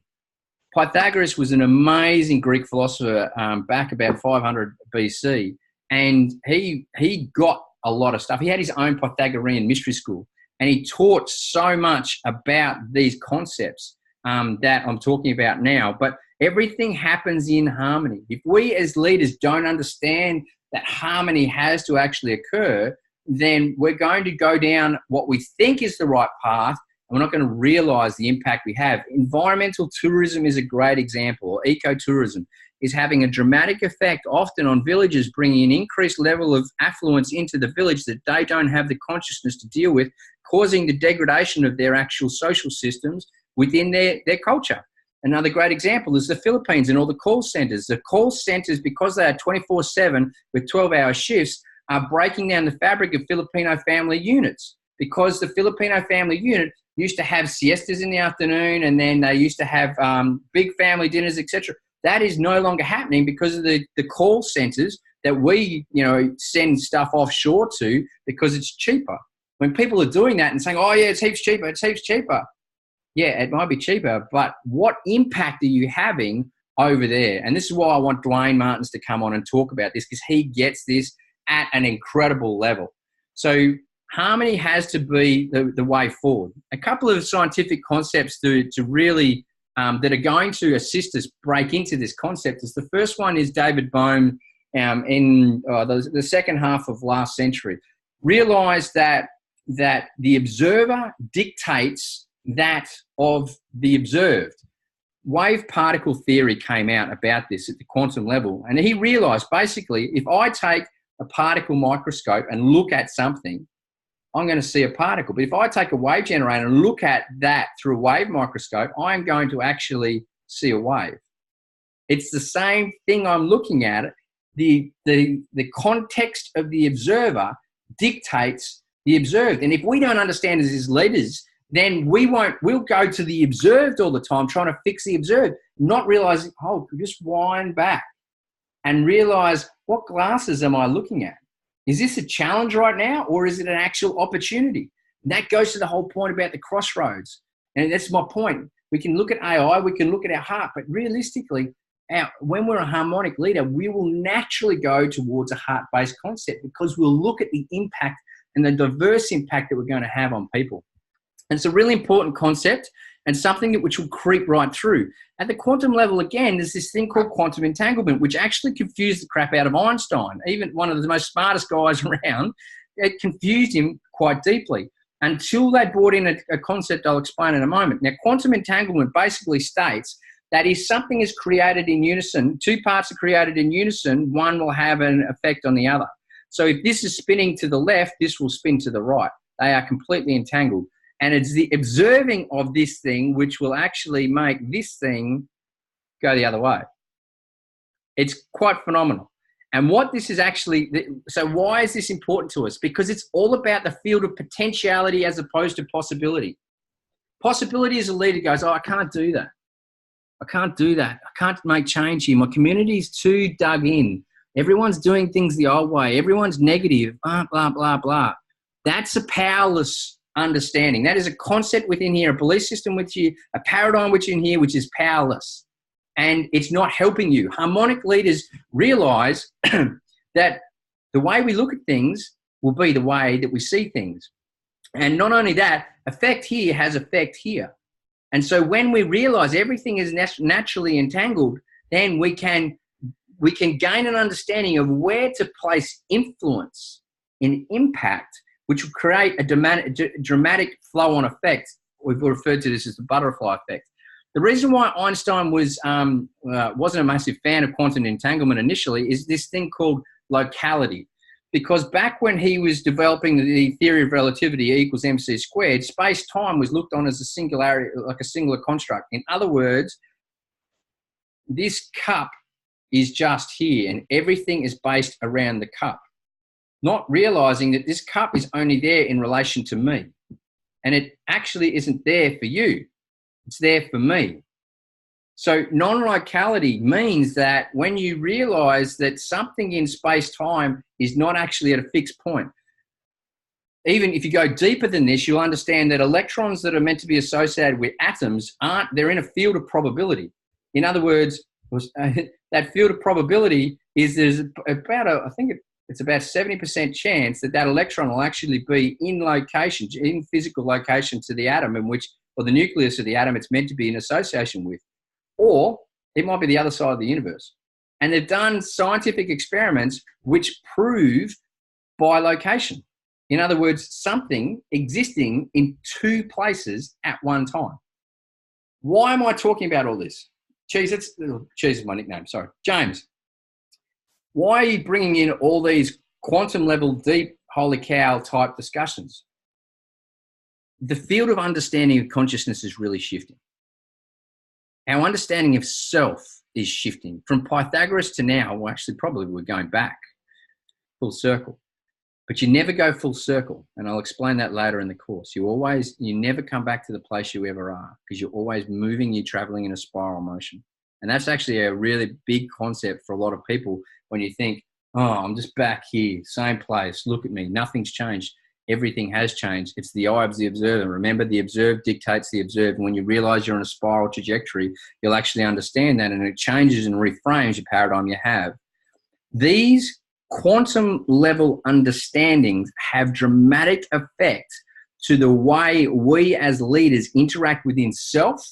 A: Pythagoras was an amazing Greek philosopher back about 500 BC, and he got a lot of stuff. He had his own Pythagorean mystery school, and he taught so much about these concepts that I'm talking about now. But everything happens in harmony. If we as leaders don't understand that harmony has to actually occur, then we're going to go down what we think is the right path, and we're not going to realize the impact we have. Environmental tourism is a great example, or ecotourism is having a dramatic effect often on villages, bringing an increased level of affluence into the village that they don't have the consciousness to deal with, causing the degradation of their actual social systems within their culture. Another great example is the Philippines and all the call centers. The call centers, because they are 24/7 with 12-hour shifts, are breaking down the fabric of Filipino family units, because the Filipino family unit used to have siestas in the afternoon, and then they used to have big family dinners, etc. That is no longer happening because of the call centers that we, send stuff offshore to because it's cheaper. When people are doing that and saying, oh yeah, it's heaps cheaper, it's heaps cheaper. Yeah, it might be cheaper, but what impact are you having over there? And this is why I want Dwayne Martins to come on and talk about this, because he gets this at an incredible level. So harmony has to be the way forward. A couple of scientific concepts to really that are going to assist us break into this concept is the first one is David Bohm in the second half of last century realized that the observer dictates that of the observed. wave particle theory came out about this at the quantum level. And he realized basically, if I take a particle microscope and look at something, I'm going to see a particle. But if I take a wave generator and look at that through a wave microscope, I'm going to actually see a wave. It's the same thing I'm looking at. The context of the observer dictates the observed. And if we don't understand this as leaders, then we'll go to the observed all the time, trying to fix the observed, not realizing, oh, just wind back and realize, what glasses am I looking at? Is this a challenge right now, or is it an actual opportunity? And that goes to the whole point about the crossroads. And that's my point. We can look at AI, we can look at our heart, but realistically, when we're a harmonic leader, we will naturally go towards a heart-based concept, because we'll look at the impact and the diverse impact that we're going to have on people. And it's a really important concept, and something which will creep right through. At the quantum level, again, there's this thing called quantum entanglement, which actually confused the crap out of Einstein. Even one of the most smartest guys around, it confused him quite deeply until they brought in a concept I'll explain in a moment. Now, quantum entanglement basically states that if something is created in unison, two parts are created in unison, one will have an effect on the other. So if this is spinning to the left, this will spin to the right. They are completely entangled. And it's the observing of this thing which will actually make this thing go the other way. It's quite phenomenal. And what this is actually, so why is this important to us? Because it's all about the field of potentiality as opposed to possibility. Possibility is a leader goes, oh, I can't do that. I can't do that. I can't make change here. My community is too dug in. Everyone's doing things the old way. Everyone's negative, blah, blah, blah, blah. That's a powerless understanding. That is a concept within here, a belief system with you, a paradigm within here, which is powerless. And it's not helping you. Harmonic leaders realize that the way we look at things will be the way that we see things. And not only that, effect here has effect here. And so when we realize everything is naturally entangled, then we can gain an understanding of where to place influence in impact, which will create a dramatic flow-on effect. We've referred to this as the butterfly effect. The reason why Einstein wasn't a massive fan of quantum entanglement initially is this thing called locality. Because back when he was developing the theory of relativity, E equals mc squared, space-time was looked on as a singularity, like a singular construct. In other words, this cup is just here and everything is based around the cup. Not realizing that this cup is only there in relation to me. And it actually isn't there for you. It's there for me. So non-locality means that when you realize that something in space-time is not actually at a fixed point, even if you go deeper than this, you'll understand that electrons that are meant to be associated with atoms they're in a field of probability. In other words, that field of probability is there's about it's about 70% chance that electron will actually be in location, in physical location to the atom or the nucleus of the atom it's meant to be in association with. Or it might be the other side of the universe. And they've done scientific experiments which prove bilocation. In other words, something existing in two places at one time. Why am I talking about all this? Cheese is my nickname, sorry. James, why are you bringing in all these quantum level, deep, holy cow type discussions? The field of understanding of consciousness is really shifting. Our understanding of self is shifting. From Pythagoras to now, well, actually probably we're going back full circle. But you never go full circle, and I'll explain that later in the course. You never come back to the place you ever are, because you're always moving, you're traveling in a spiral motion. And that's actually a really big concept for a lot of people when you think, oh, I'm just back here, same place, look at me, nothing's changed. Everything has changed. It's the eye of the observer. Remember, the observed dictates the observed. And when you realize you're on a spiral trajectory, you'll actually understand that, and it changes and reframes your paradigm you have. These quantum level understandings have dramatic effect to the way we as leaders interact within self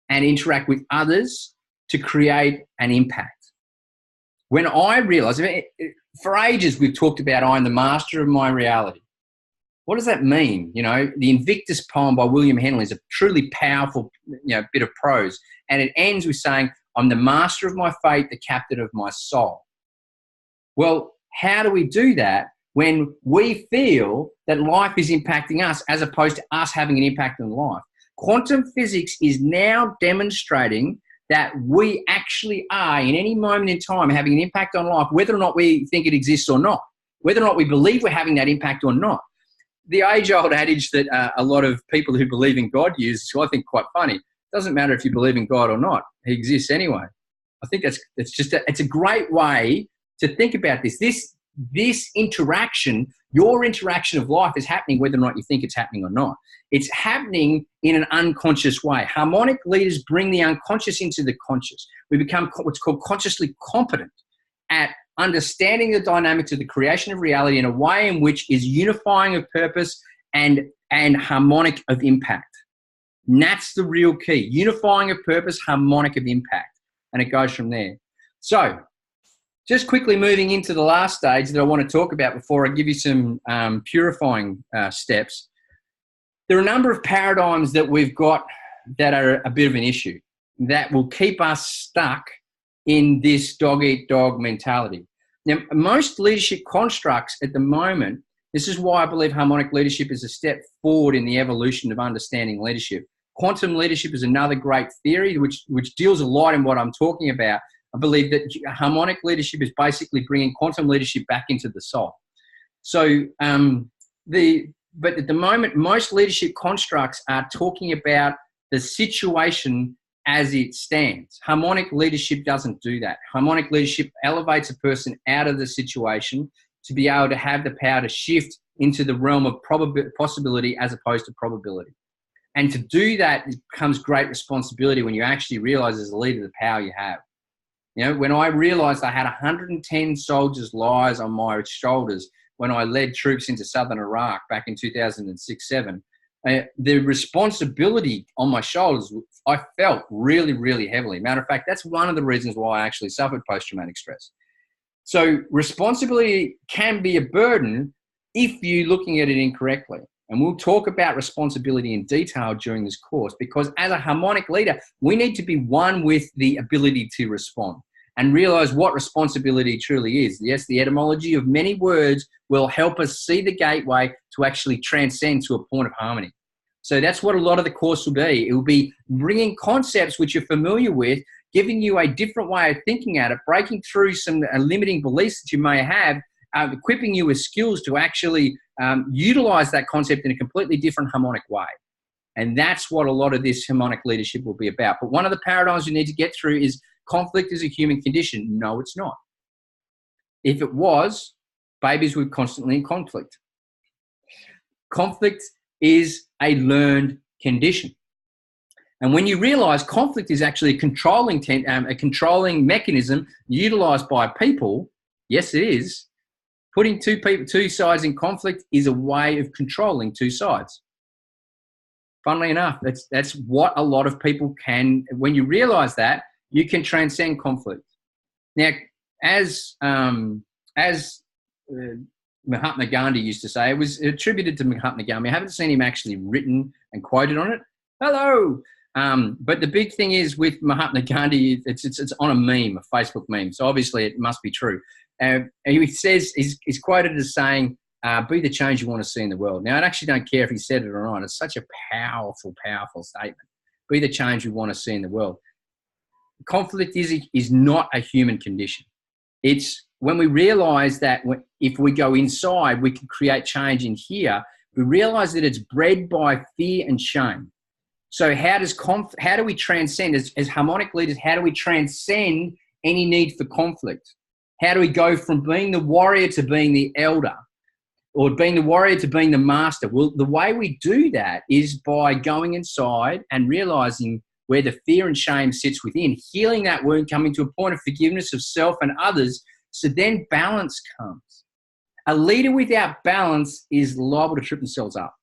A: and interact with others to create an impact. When I realized, for ages we've talked about I'm the master of my reality. What does that mean? You know, the Invictus poem by William Henley is a truly powerful, bit of prose. And it ends with saying, I'm the master of my fate, the captain of my soul. Well, how do we do that when we feel that life is impacting us as opposed to us having an impact on life? Quantum physics is now demonstrating that we actually are, in any moment in time, having an impact on life, whether or not we think it exists or not, whether or not we believe we're having that impact or not. The age-old adage that a lot of people who believe in God use, which I think quite funny, doesn't matter if you believe in God or not, he exists anyway. I think it's a great way to think about this. This interaction, your interaction of life is happening whether or not you think it's happening or not. It's happening in an unconscious way. Harmonic leaders bring the unconscious into the conscious. We become what's called consciously competent at understanding the dynamics of the creation of reality in a way in which is unifying of purpose and harmonic of impact. And that's the real key. Unifying of purpose, harmonic of impact. And it goes from there. So, just quickly moving into the last stage that I want to talk about before I give you some purifying steps. There are a number of paradigms that we've got that are a bit of an issue that will keep us stuck in this dog-eat-dog mentality. Now, most leadership constructs at the moment, this is why I believe harmonic leadership is a step forward in the evolution of understanding leadership. Quantum leadership is another great theory which deals a lot in what I'm talking about. I believe that harmonic leadership is basically bringing quantum leadership back into the soul. So, but at the moment, most leadership constructs are talking about the situation as it stands. Harmonic leadership doesn't do that. Harmonic leadership elevates a person out of the situation to be able to have the power to shift into the realm of possibility as opposed to probability. And to do that, it becomes great responsibility when you actually realize as a leader the power you have. You know, when I realized I had 110 soldiers' lives on my shoulders when I led troops into southern Iraq back in 2006-07, the responsibility on my shoulders, I felt really, really heavily. Matter of fact, that's one of the reasons why I actually suffered post-traumatic stress. So responsibility can be a burden if you're looking at it incorrectly. And we'll talk about responsibility in detail during this course, because as a harmonic leader, we need to be one with the ability to respond and realize what responsibility truly is. Yes, the etymology of many words will help us see the gateway to actually transcend to a point of harmony. So that's what a lot of the course will be. It will be bringing concepts which you're familiar with, giving you a different way of thinking at it, breaking through some limiting beliefs that you may have, equipping you with skills to actually utilize that concept in a completely different harmonic way. And that's what a lot of this harmonic leadership will be about. But one of the paradigms you need to get through is conflict is a human condition. No, it's not. If it was, babies would constantly in conflict. Conflict is a learned condition. And when you realize conflict is actually a controlling mechanism utilized by people, yes, it is. Putting two sides in conflict is a way of controlling two sides. Funnily enough, that's what a lot of people can. When you realize that, you can transcend conflict. Now, as Mahatma Gandhi used to say, it was attributed to Mahatma Gandhi. I haven't seen him actually written and quoted on it. Hello. But the big thing is with Mahatma Gandhi, it's on a meme, a Facebook meme. So obviously it must be true. And he says, he's quoted as saying, be the change you want to see in the world. Now, I actually don't care if he said it or not. It's such a powerful, powerful statement. Be the change you want to see in the world. Conflict is not a human condition. It's when we realize that if we go inside, we can create change in here. We realize that it's bred by fear and shame. So how do we transcend, as harmonic leaders, how do we transcend any need for conflict? How do we go from being the warrior to being the elder, or being the warrior to being the master? Well, the way we do that is by going inside and realizing where the fear and shame sits within, healing that wound, coming to a point of forgiveness of self and others, so then balance comes. A leader without balance is liable to trip themselves up.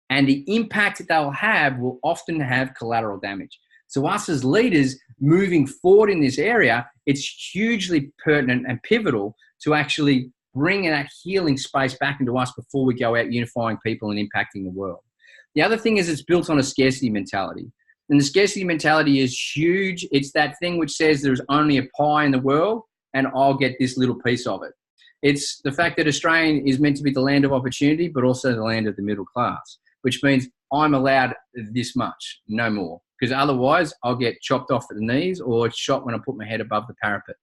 A: And the impact that they'll have will often have collateral damage. So us as leaders moving forward in this area, it's hugely pertinent and pivotal to actually bring that healing space back into us before we go out unifying people and impacting the world. The other thing is it's built on a scarcity mentality. And the scarcity mentality is huge. It's that thing which says there's only a pie in the world and I'll get this little piece of it. It's the fact that Australia is meant to be the land of opportunity, but also the land of the middle class, which means I'm allowed this much, no more. Because otherwise I'll get chopped off at the knees or shot when I put my head above the parapet.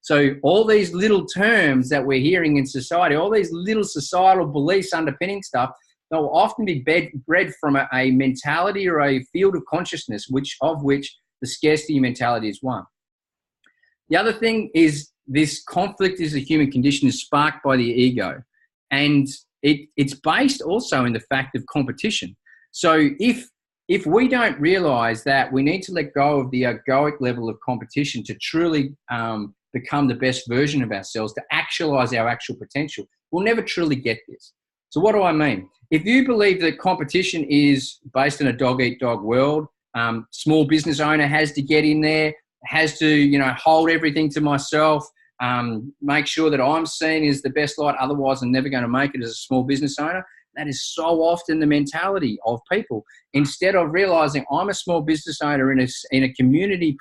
A: So all these little terms that we're hearing in society, all these little societal beliefs underpinning stuff, they'll often be bred from a mentality or a field of consciousness, of which the scarcity mentality is one. The other thing is this conflict is a human condition is sparked by the ego. And it's based also in the fact of competition. So if we don't realize that we need to let go of the egoic level of competition to truly become the best version of ourselves, to actualize our actual potential, we'll never truly get this. So what do I mean? If you believe that competition is based in a dog-eat-dog world, small business owner has to get in there, has to, hold everything to myself, make sure that I'm seen as the best light, otherwise I'm never going to make it as a small business owner. That is so often the mentality of people. Instead of realizing I'm a small business owner in a community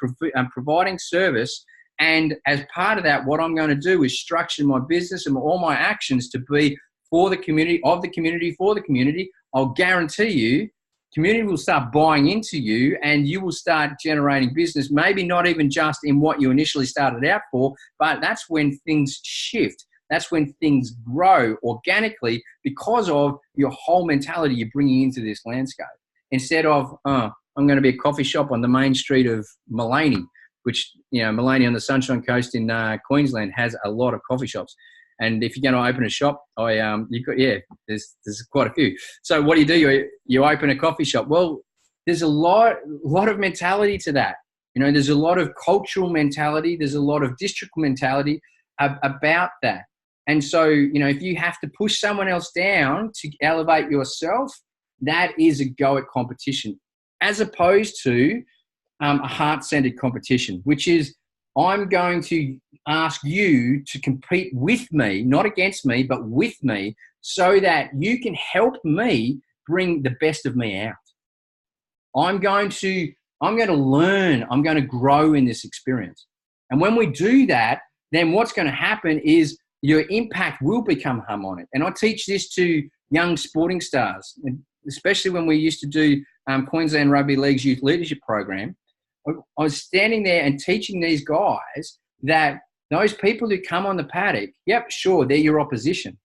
A: providing service, and as part of that, what I'm going to do is structure my business and all my actions to be for the community, of the community, for the community. I'll guarantee you, community will start buying into you and you will start generating business, maybe not even just in what you initially started out for, but that's when things shift. That's when things grow organically because of your whole mentality you're bringing into this landscape. Instead of, I'm going to be a coffee shop on the main street of Mullaney, which, Mullaney on the Sunshine Coast in Queensland has a lot of coffee shops. And if you're going to open a shop, there's quite a few. So what do? You open a coffee shop. Well, there's a lot of mentality to that. There's a lot of cultural mentality. There's a lot of district mentality about that. And so, if you have to push someone else down to elevate yourself, that is egoic competition, as opposed to a heart-centered competition, which is I'm going to ask you to compete with me, not against me, but with me, so that you can help me bring the best of me out. I'm going to learn, I'm going to grow in this experience. And when we do that, then what's going to happen is your impact will become harmonic. And I teach this to young sporting stars, especially when we used to do Queensland Rugby League's Youth Leadership Program. I was standing there and teaching these guys that those people who come on the paddock, yep, sure, they're your opposition,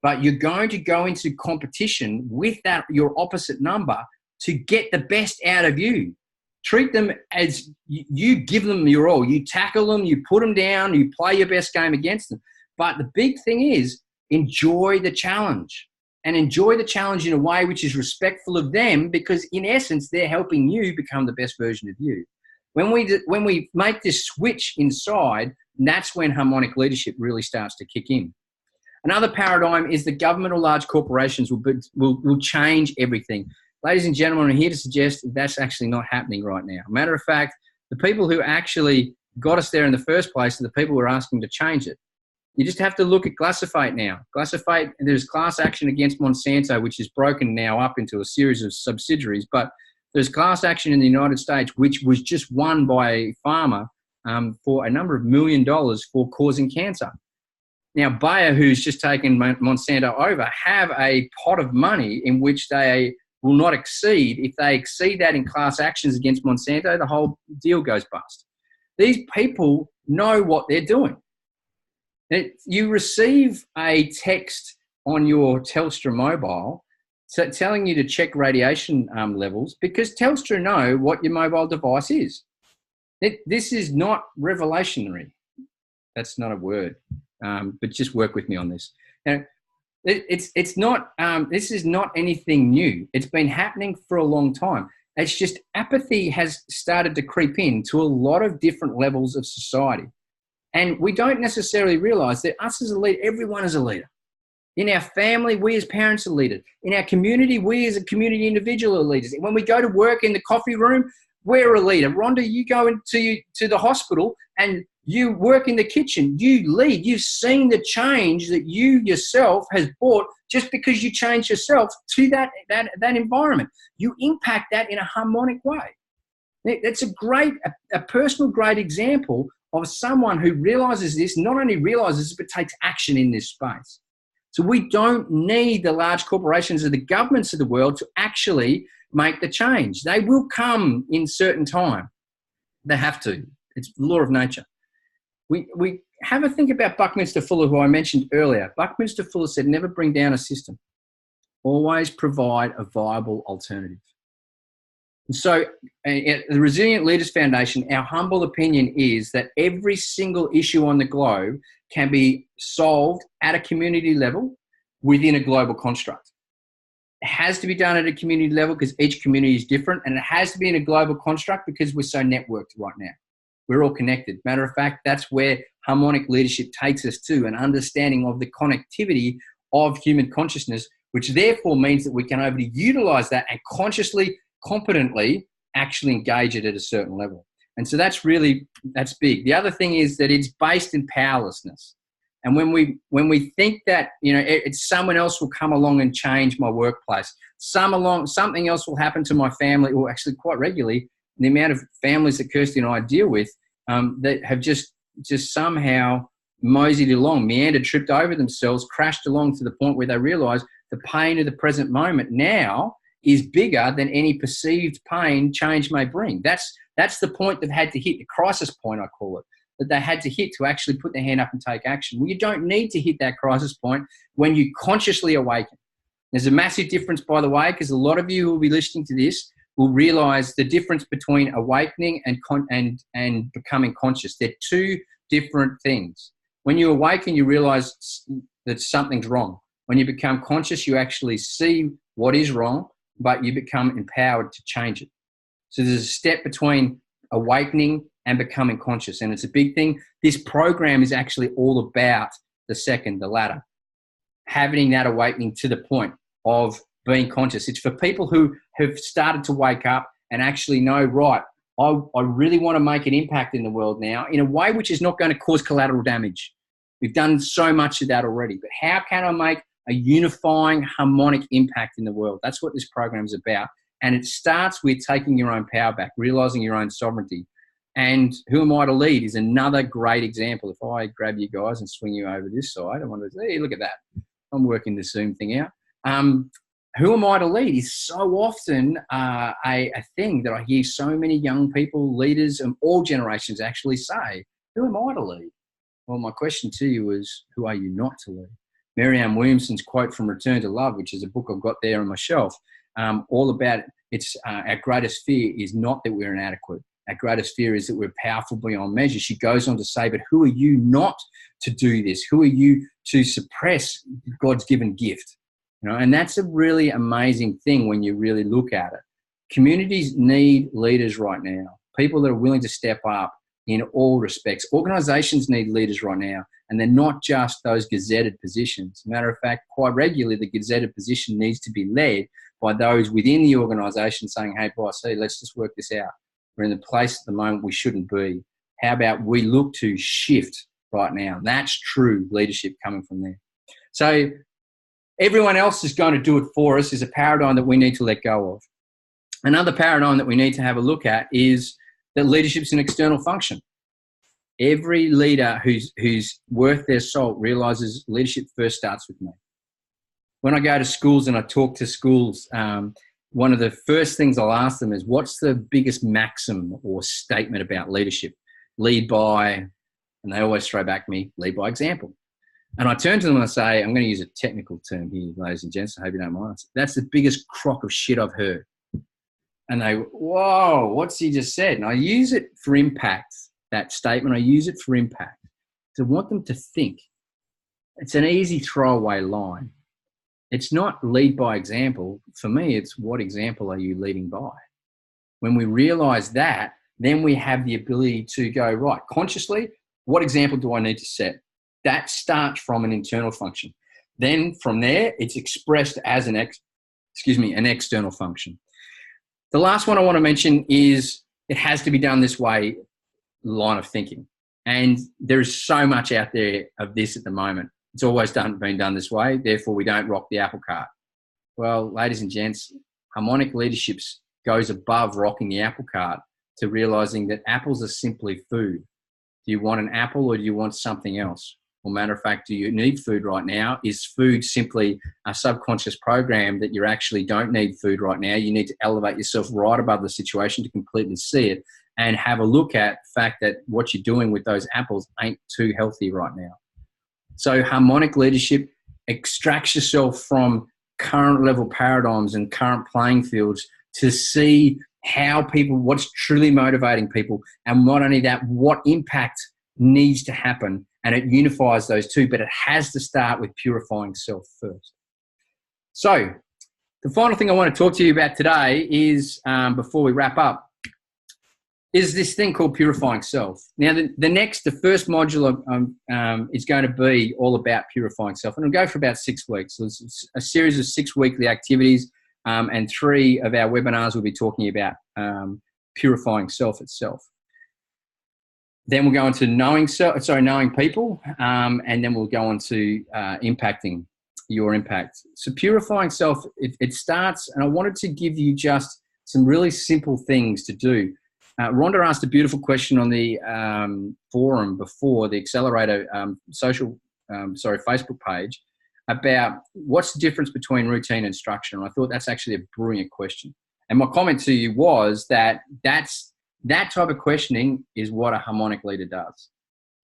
A: but you're going to go into competition with your opposite number to get the best out of you. Treat them as you give them your all. You tackle them, you put them down, you play your best game against them. But the big thing is enjoy the challenge, and enjoy the challenge in a way which is respectful of them, because in essence, they're helping you become the best version of you. When we make this switch inside, that's when harmonic leadership really starts to kick in. Another paradigm is that government or large corporations will change everything. Ladies and gentlemen, I'm here to suggest that's actually not happening right now. Matter of fact, the people who actually got us there in the first place are the people who are asking to change it. You just have to look at Glyphosate now. Glyphosate, there's class action against Monsanto, which is broken now up into a series of subsidiaries, but there's class action in the United States, which was just won by a farmer for a number of $1 million for causing cancer. Now, Bayer, who's just taken Monsanto over, have a pot of money in which they will not exceed. If they exceed that in class actions against Monsanto, the whole deal goes bust. These people know what they're doing. You receive a text on your Telstra mobile telling you to check radiation levels, because Telstra know what your mobile device is. This is not revelationary. That's not a word, but just work with me on this. Now, it's not. This is not anything new. It's been happening for a long time. It's just apathy has started to creep in to a lot of different levels of society, and we don't necessarily realise that us as a leader, everyone is a leader. In our family, we as parents are leaders. In our community, we as a community individual are leaders. When we go to work in the coffee room, We're a leader. Rhonda, you go to the hospital and you work in the kitchen. You lead. You've seen the change that you yourself has brought just because you changed yourself to that environment. You impact that in a harmonic way. That's a personal great example of someone who realizes this, not only realizes it, but takes action in this space. So we don't need the large corporations or the governments of the world to actually make the change. They will come in certain time. They have to. It's the law of nature. We have a think about Buckminster Fuller, who I mentioned earlier. Buckminster Fuller said, never bring down a system. Always provide a viable alternative. And so at the Resilient Leaders Foundation, our humble opinion is that every single issue on the globe can be solved at a community level within a global construct. It has to be done at a community level because each community is different, and it has to be in a global construct because we're so networked right now. We're all connected. Matter of fact, that's where harmonic leadership takes us to, an understanding of the connectivity of human consciousness, which therefore means that we can overutilize that and consciously, competently actually engage it at a certain level. And so that's big. The other thing is that it's based in powerlessness. And when we think that, it's someone else will come along and change my workplace, something else will happen to my family, or actually quite regularly, the amount of families that Kirsty and I deal with that have just somehow moseyed along, meandered, tripped over themselves, crashed along to the point where they realise the pain of the present moment now is bigger than any perceived pain change may bring. That's the point they've had to hit, the crisis point, I call it, that they had to hit to actually put their hand up and take action. Well, you don't need to hit that crisis point when you consciously awaken. There's a massive difference, by the way, because a lot of you who will be listening to this will realise the difference between awakening and becoming conscious. They're two different things. When you awaken, you realise that something's wrong. When you become conscious, you actually see what is wrong, but you become empowered to change it. So there's a step between awakening and becoming conscious, and it's a big thing. This program is actually all about the latter, having that awakening to the point of being conscious. It's for people who have started to wake up and actually know, right, I really want to make an impact in the world now in a way which is not going to cause collateral damage. We've done so much of that already, but how can I make a unifying harmonic impact in the world? That's what this program is about. And it starts with taking your own power back, realizing your own sovereignty. And Who Am I to Lead is another great example. If I grab you guys and swing you over this side, I want to say, hey, look at that. I'm working the Zoom thing out. Who am I to lead is so often a thing that I hear so many young people, leaders of all generations actually say, who am I to lead? Well, my question to you is, who are you not to lead? Marianne Williamson's quote from Return to Love, which is a book I've got there on my shelf, all about it's our greatest fear is not that we're inadequate. Our greatest fear is that we're powerful beyond measure. She goes on to say, but who are you not to do this? Who are you to suppress God's given gift? And that's a really amazing thing when you really look at it. Communities need leaders right now, people that are willing to step up in all respects. Organizations need leaders right now, and they're not just those gazetted positions. Matter of fact, quite regularly, the gazetted position needs to be led by those within the organization saying, hey, boss, hey, let's just work this out. We're in the place at the moment we shouldn't be. How about we look to shift right now? That's true leadership coming from there. So everyone else is going to do it for us is a paradigm that we need to let go of. Another paradigm that we need to have a look at is that leadership's an external function. Every leader who's worth their salt realizes leadership first starts with me. When I go to schools and I talk to schools, one of the first things I'll ask them is, what's the biggest maxim or statement about leadership? Lead by, and they always throw back me, lead by example. And I turn to them and I say, I'm going to use a technical term here, ladies and gents, I hope you don't mind. That's the biggest crock of shit I've heard. And they, whoa, what's he just said? And I use it for impact, that statement. I use it for impact. To want them to think. It's an easy throwaway line. It's not lead by example. For me, it's what example are you leading by? When we realize that, then we have the ability to go, right, consciously, what example do I need to set? That starts from an internal function. Then from there, it's expressed as an external function. The last one I want to mention is it has to be done this way line of thinking. And there is so much out there of this at the moment. It's always been done this way, therefore we don't rock the apple cart. Well, ladies and gents, harmonic leadership goes above rocking the apple cart to realizing that apples are simply food. Do you want an apple or do you want something else? Well, matter of fact, do you need food right now? Is food simply a subconscious program that you actually don't need food right now? You need to elevate yourself right above the situation to completely see it and have a look at the fact that what you're doing with those apples ain't too healthy right now. So harmonic leadership extracts yourself from current level paradigms and current playing fields to see how people, what's truly motivating people, and not only that, what impact needs to happen. And it unifies those two, but it has to start with purifying self first. So the final thing I want to talk to you about today is, before we wrap up, is this thing called purifying self. Now, the first module is going to be all about purifying self. And it'll go for about 6 weeks. So it's a series of 6 weekly activities, and 3 of our webinars will be talking about purifying self itself. Then we'll go into knowing people, and then we'll go on to impacting your impact. So purifying self, it starts, and I wanted to give you just some really simple things to do. Rhonda asked a beautiful question on the forum before, the Accelerator Facebook page, about what's the difference between routine and structure. And I thought that's actually a brilliant question. And my comment to you was that that type of questioning is what a harmonic leader does.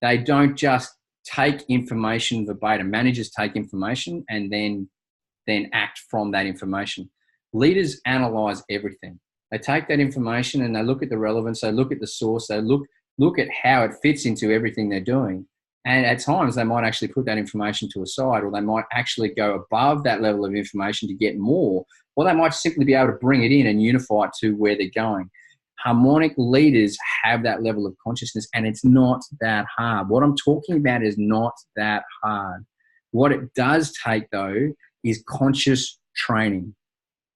A: They don't just take information verbatim. Managers take information and then act from that information. Leaders analyze everything. They take that information and they look at the relevance, they look at the source, they look at how it fits into everything they're doing. And at times they might actually put that information to a side, or they might actually go above that level of information to get more, or they might simply be able to bring it in and unify it to where they're going. Harmonic leaders have that level of consciousness, and it's not that hard. What I'm talking about is not that hard. What it does take, though, is conscious training.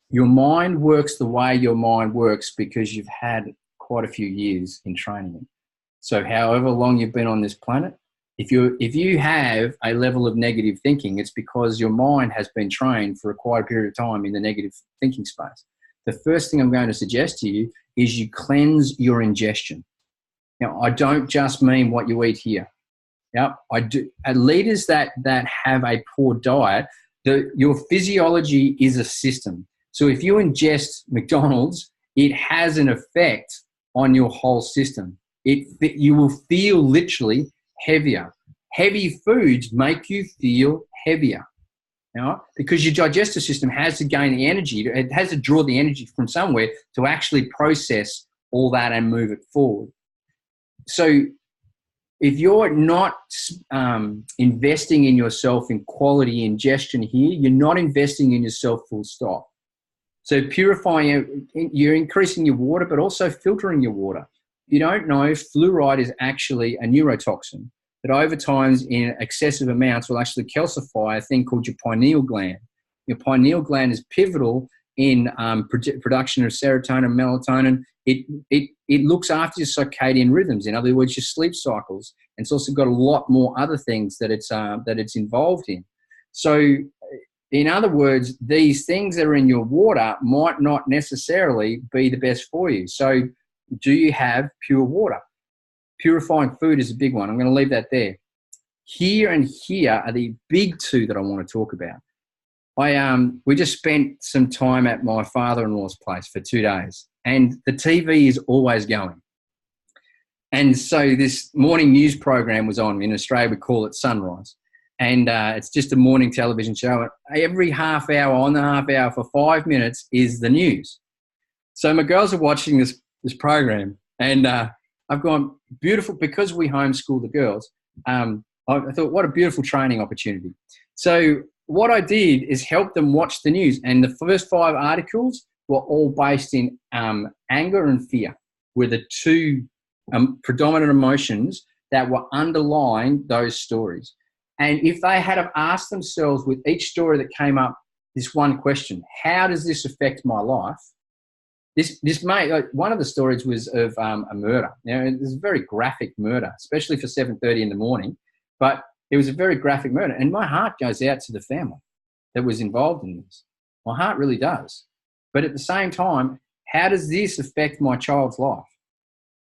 A: Your mind works the way your mind works because you've had quite a few years in training it. So however long you've been on this planet, if you have a level of negative thinking, it's because your mind has been trained for quite a period of time in the negative thinking space. The first thing I'm going to suggest to you is you cleanse your ingestion. Now, I don't just mean what you eat here. Yeah, I do. Leaders that have a poor diet, your physiology is a system. So if you ingest McDonald's, it has an effect on your whole system. You will feel literally heavier. Heavy foods make you feel heavier. Because your digestive system has to gain the energy, it has to draw the energy from somewhere to actually process all that and move it forward. So if you're not investing in yourself in quality ingestion here, you're not investing in yourself full stop. So purifying, you're increasing your water, but also filtering your water. You don't know, fluoride is actually a neurotoxin that over time in excessive amounts will actually calcify a thing called your pineal gland. Your pineal gland is pivotal in production of serotonin, melatonin. It looks after your circadian rhythms, in other words, your sleep cycles. And it's also got a lot more other things that it's involved in. So in other words, these things that are in your water might not necessarily be the best for you. So do you have pure water? Purifying food is a big one. I'm going to leave that there. Here and here are the big two that I want to talk about. We just spent some time at my father-in-law's place for 2 days, and the TV is always going. And so this morning news program was on. In Australia, we call it Sunrise. And it's just a morning television show. Every half hour, on the half hour for 5 minutes is the news. So my girls are watching this program, and I've gone, beautiful, because we homeschool the girls. I thought, what a beautiful training opportunity. So what I did is help them watch the news, and the first 5 articles were all based in anger and fear, were the two predominant emotions that were underlying those stories. And if they had have asked themselves with each story that came up this one question, how does this affect my life? one of the stories was of a murder. It was a very graphic murder, especially for 7:30 in the morning. But it was a very graphic murder, and my heart goes out to the family that was involved in this. My heart really does. But at the same time, how does this affect my child's life?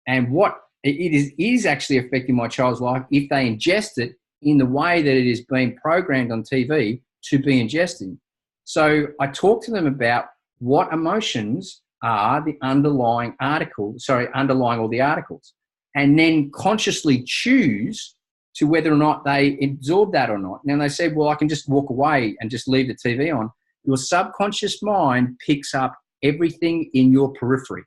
A: And what it is actually affecting my child's life if they ingest it in the way that it is being programmed on TV to be ingested. So I talk to them about what emotions are the underlying all the articles, and then consciously choose to whether or not they absorb that or not. Now they say, well, I can just walk away and just leave the TV on. Your subconscious mind picks up everything in your periphery.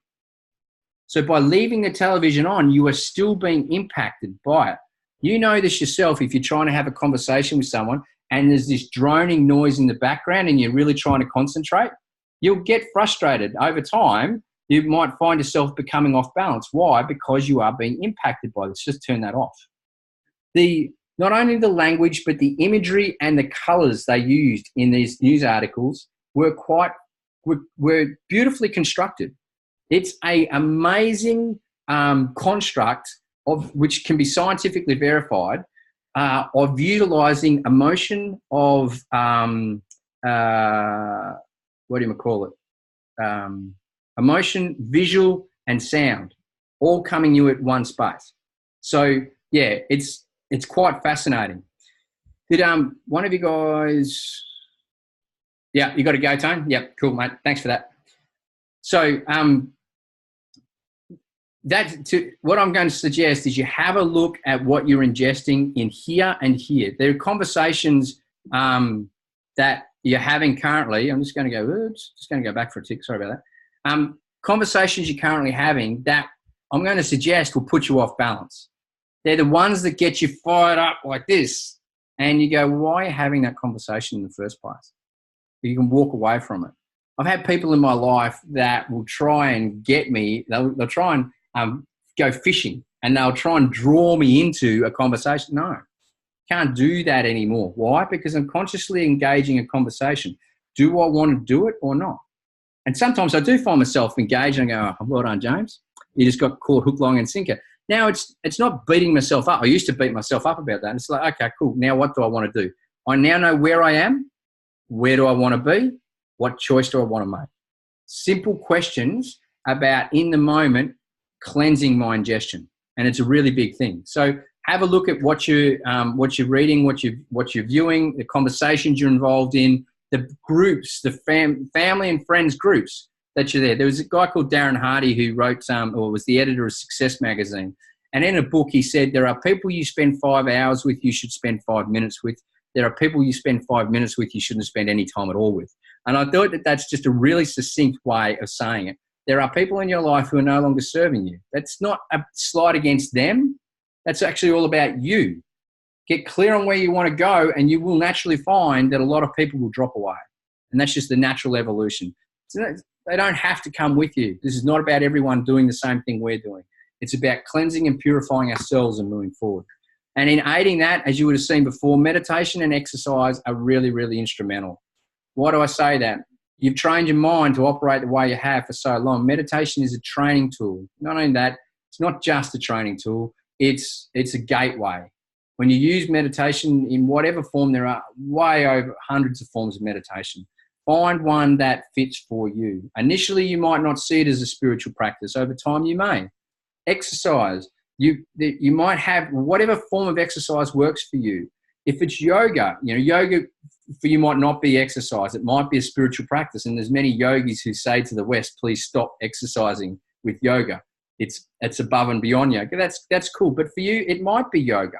A: So by leaving the television on, you are still being impacted by it. You know this yourself if you're trying to have a conversation with someone and there's this droning noise in the background and you're really trying to concentrate, you'll get frustrated. Over time, you might find yourself becoming off balance. Why? Because you are being impacted by this. Just turn that off. Not only the language, but the imagery and the colours they used in these news articles were beautifully constructed. It's an amazing construct of which can be scientifically verified of utilising emotion of emotion, visual, and sound, all coming you at one space. So yeah, it's quite fascinating. Did one of you guys? Yeah, you got to go, Tone? Yep, cool, mate. Thanks for that. So what I'm going to suggest is you have a look at what you're ingesting in here and here. There are conversations that you're having currently. I'm just going to go back for a tick. Sorry about that. Conversations you're currently having that I'm going to suggest will put you off balance. They're the ones that get you fired up like this. And you go, why are you having that conversation in the first place? You can walk away from it. I've had people in my life that will try and get me. They'll try and go fishing and they'll try and draw me into a conversation. No, can't do that anymore. Why? Because I'm consciously engaging a conversation. Do I want to do it or not? And sometimes I do find myself engaged and I go, oh, well done, James. You just got caught hook, line and sinker. Now it's not beating myself up. I used to beat myself up about that. And it's like, okay, cool. Now what do I want to do? I now know where I am. Where do I want to be? What choice do I want to make? Simple questions about in the moment cleansing my ingestion, and it's a really big thing. So have a look at what you're reading, what you're viewing, the conversations you're involved in, the groups, the family and friends groups that you're there. There was a guy called Darren Hardy who wrote or was the editor of Success magazine, and in a book he said there are people you spend 5 hours with, you should spend 5 minutes with. There are people you spend 5 minutes with, you shouldn't spend any time at all with. And I thought that that's just a really succinct way of saying it. There are people in your life who are no longer serving you. That's not a slight against them. That's actually all about you. Get clear on where you want to go, and you will naturally find that a lot of people will drop away. And that's just the natural evolution. So they don't have to come with you. This is not about everyone doing the same thing we're doing. It's about cleansing and purifying ourselves and moving forward. And in aiding that, as you would have seen before, meditation and exercise are really, really instrumental. Why do I say that? You've trained your mind to operate the way you have for so long. Meditation is a training tool. Not only that, it's not just a training tool, it's a gateway. When you use meditation in whatever form, there are way over hundreds of forms of meditation. Find one that fits for you. Initially, you might not see it as a spiritual practice. Over time, you may. Exercise. You might have whatever form of exercise works for you. If it's yoga, yoga for you might not be exercise. It might be a spiritual practice. And there's many yogis who say to the West, please stop exercising with yoga. It's above and beyond yoga. That's cool. But for you, it might be yoga.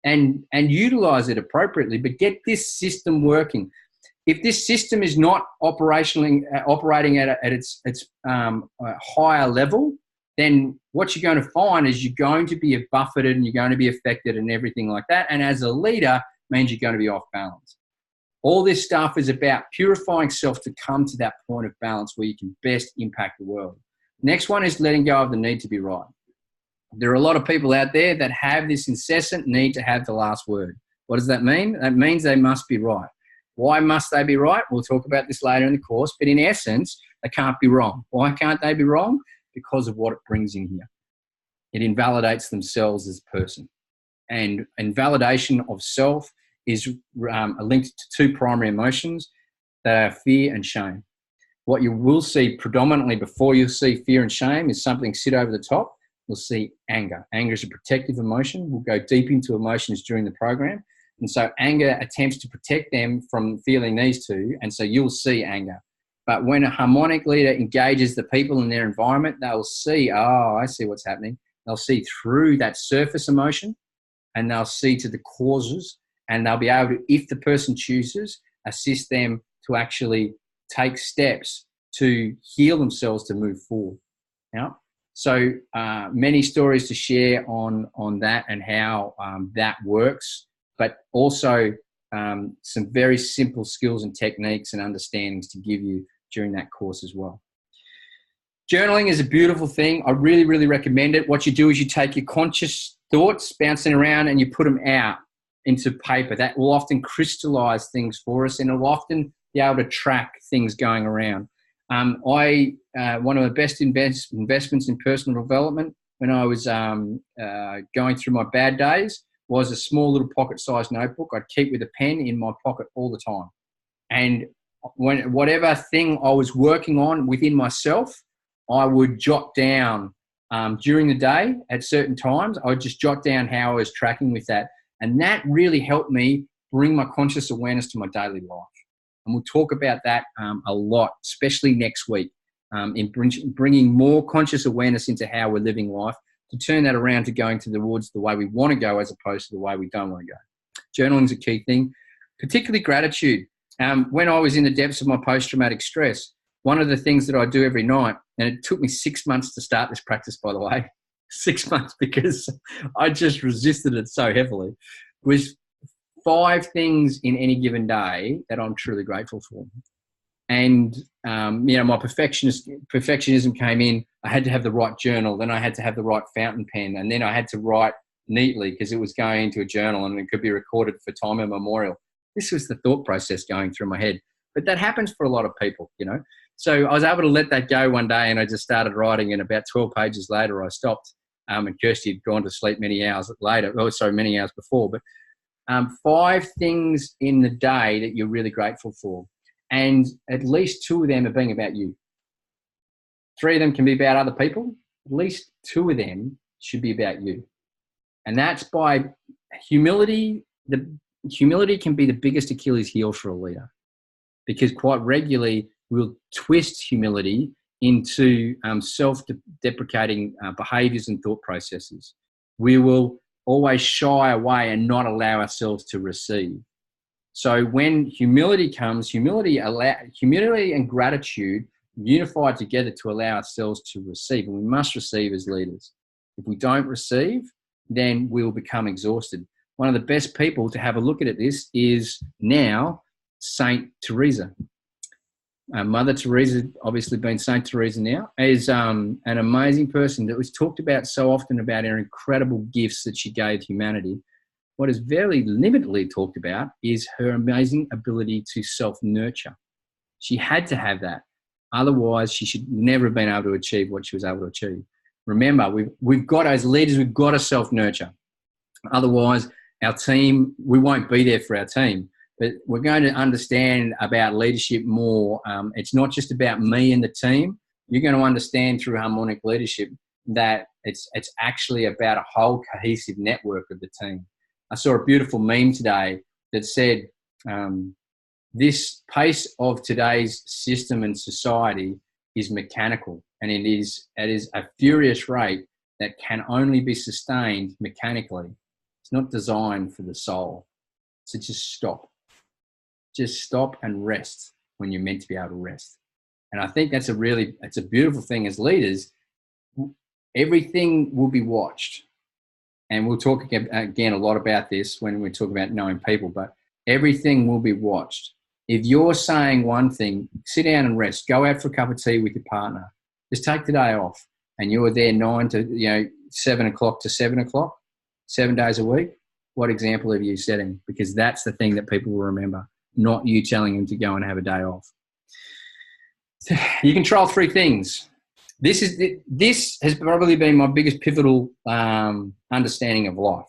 A: And utilize it appropriately, but get this system working. If this system is not operating at its higher level, then what you're going to find is you're going to be buffeted and you're going to be affected and everything like that. And as a leader, means you're going to be off balance. All this stuff is about purifying self to come to that point of balance where you can best impact the world. Next one is letting go of the need to be right. There are a lot of people out there that have this incessant need to have the last word. What does that mean? That means they must be right. Why must they be right? We'll talk about this later in the course. But in essence, They can't be wrong. Why can't they be wrong? Because of what it brings in here. It invalidates themselves as a person. And invalidation of self is linked to two primary emotions. They are fear and shame. What you will see predominantly before you see fear and shame is something sit over the top. You'll see anger. Anger is a protective emotion. We'll go deep into emotions during the program. And so anger attempts to protect them from feeling these two. And so you'll see anger. But when a harmonic leader engages the people in their environment, they'll see, oh, I see what's happening. They'll see through that surface emotion and they'll see to the causes, and they'll be able to, if the person chooses, assist them to actually take steps to heal themselves to move forward. Yeah. So many stories to share on that and how that works, but also some very simple skills and techniques and understandings to give you during that course as well. Journaling is a beautiful thing. I really, really recommend it. What you do is you take your conscious thoughts bouncing around and you put them out into paper. That will often crystallize things for us, and it'll often be able to track things going around. One of the best investments in personal development when I was going through my bad days was a small little pocket-sized notebook I'd keep with a pen in my pocket all the time. And whatever thing I was working on within myself, I would jot down during the day at certain times. I would just jot down how I was tracking with that. And that really helped me bring my conscious awareness to my daily life. And we'll talk about that a lot, especially next week, in bringing more conscious awareness into how we're living life to turn that around to going towards the way we want to go as opposed to the way we don't want to go. Journaling is a key thing, particularly gratitude. When I was in the depths of my post-traumatic stress, one of the things that I do every night, and it took me 6 months to start this practice, by the way, 6 months because I just resisted it so heavily, was 5 things in any given day that I'm truly grateful for. And, my perfectionism came in. I had to have the right journal. Then I had to have the right fountain pen. And then I had to write neatly because it was going into a journal and it could be recorded for time immemorial. This was the thought process going through my head. But that happens for a lot of people, So I was able to let that go one day and I just started writing, and about 12 pages later I stopped. And Kirsty had gone to sleep many hours before. But 5 things in the day that you're really grateful for. And at least 2 of them are being about you. 3 of them can be about other people. At least 2 of them should be about you. And that's by humility. Humility can be the biggest Achilles heel for a leader, because quite regularly we'll twist humility into self-deprecating behaviors and thought processes. We will always shy away and not allow ourselves to receive. So when humility comes, humility and gratitude unify together to allow ourselves to receive. And we must receive as leaders. If we don't receive, then we'll become exhausted. One of the best people to have a look at this is now Saint Teresa. Mother Teresa, obviously been Saint Teresa now, is an amazing person that was talked about so often about her incredible gifts that she gave humanity. What is very limitedly talked about is her amazing ability to self-nurture. She had to have that. Otherwise, she should never have been able to achieve what she was able to achieve. Remember, we've got, as leaders, we've got to self-nurture. Otherwise, our team, we won't be there for our team. But we're going to understand about leadership more. It's not just about me and the team. You're going to understand through Harmonic Leadership that it's actually about a whole cohesive network of the team. I saw a beautiful meme today that said, this pace of today's system and society is mechanical, and it is a furious rate that can only be sustained mechanically. It's not designed for the soul. So just stop. Just stop and rest when you're meant to be able to rest. And I think it's a beautiful thing as leaders. Everything will be watched. And we'll talk again a lot about this when we talk about knowing people, but everything will be watched. If you're saying one thing, sit down and rest, go out for a cup of tea with your partner, just take the day off, and you're there 9 to 7 o'clock to 7 o'clock, 7 days a week. What example are you setting? Because that's the thing that people will remember, not you telling them to go and have a day off. You control three things. This has probably been my biggest pivotal understanding of life.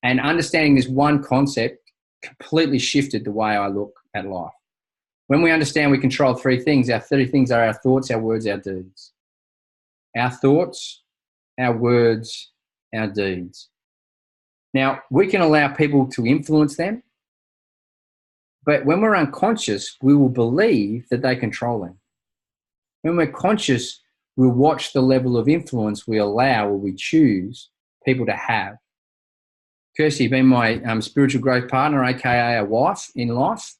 A: And understanding this one concept completely shifted the way I look at life. When we understand we control three things, our three things are our thoughts, our words, our deeds. Our thoughts, our words, our deeds. Now, we can allow people to influence them, but when we're unconscious, we will believe that they control them. When we're conscious, we'll watch the level of influence we allow or we choose people to have. Kirsty, being my spiritual growth partner, aka a wife in life,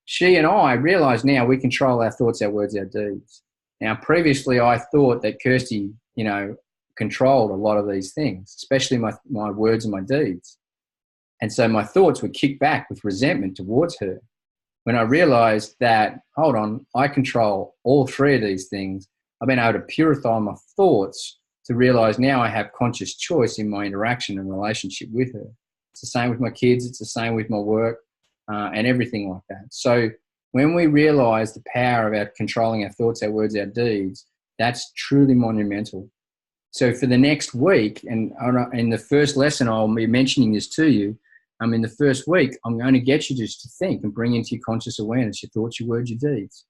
A: she and I realise now we control our thoughts, our words, our deeds. Now, previously I thought that Kirsty, controlled a lot of these things, especially my words and my deeds. And so my thoughts would kick back with resentment towards her. When I realised that, hold on, I control all three of these things, I've been able to purify my thoughts to realise now I have conscious choice in my interaction and relationship with her. It's the same with my kids, it's the same with my work, and everything like that. So when we realise the power about controlling our thoughts, our words, our deeds, that's truly monumental. So for the next week, and in the first lesson, I'll be mentioning this to you. In the first week, I'm going to get you just to think and bring into your conscious awareness your thoughts, your words, your deeds.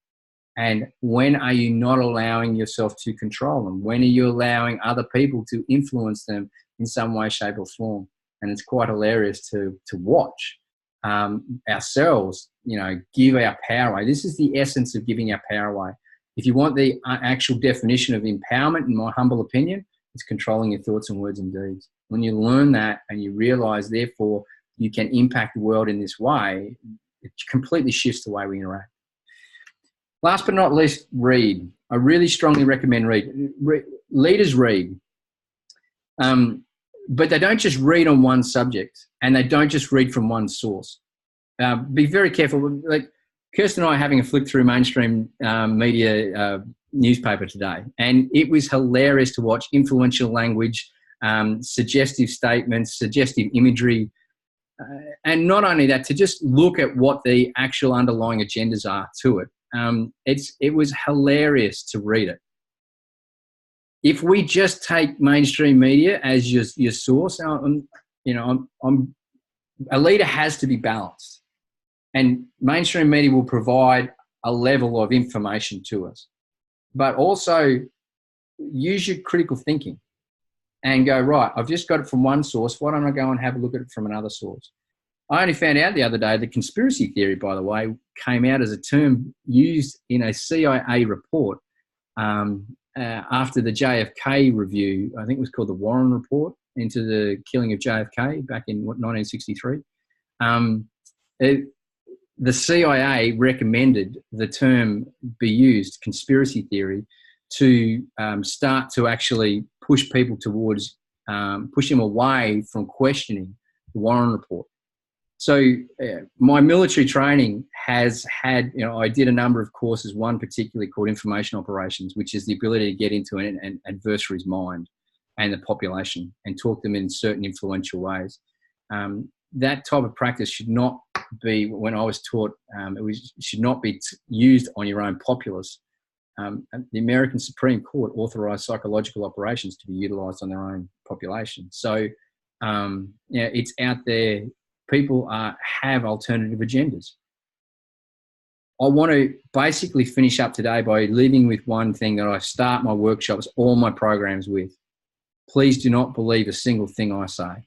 A: And when are you not allowing yourself to control them? When are you allowing other people to influence them in some way, shape or form? And it's quite hilarious to watch ourselves, give our power away. This is the essence of giving our power away. If you want the actual definition of empowerment, in my humble opinion, it's controlling your thoughts and words and deeds. When you learn that and you realize, therefore, you can impact the world in this way, it completely shifts the way we interact. Last but not least, read. I really strongly recommend read. Leaders read. But they don't just read on one subject, and they don't just read from one source. Be very careful. Like Kirsten and I are having a flick through mainstream media newspaper today, and it was hilarious to watch influential language, suggestive statements, suggestive imagery, and not only that, to just look at what the actual underlying agendas are to it. It was hilarious to read it. If we just take mainstream media as your source, a leader has to be balanced, and mainstream media will provide a level of information to us, but also use your critical thinking and go, right, I've just got it from one source. Why don't I go and have a look at it from another source? I only found out the other day that conspiracy theory, by the way, came out as a term used in a CIA report after the JFK review. I think it was called the Warren Report into the killing of JFK back in 1963. The CIA recommended the term be used, conspiracy theory, to start to actually push people towards, push them away from questioning the Warren Report. So my military training has had, I did a number of courses, one particularly called information operations, which is the ability to get into an adversary's mind and the population and talk them in certain influential ways. That type of practice should not be, when I was taught, should not be used on your own populace. The American Supreme Court authorised psychological operations to be utilised on their own population. So, it's out there. People have alternative agendas. I want to basically finish up today by leaving with one thing that I start my workshops, all my programs with. Please do not believe a single thing I say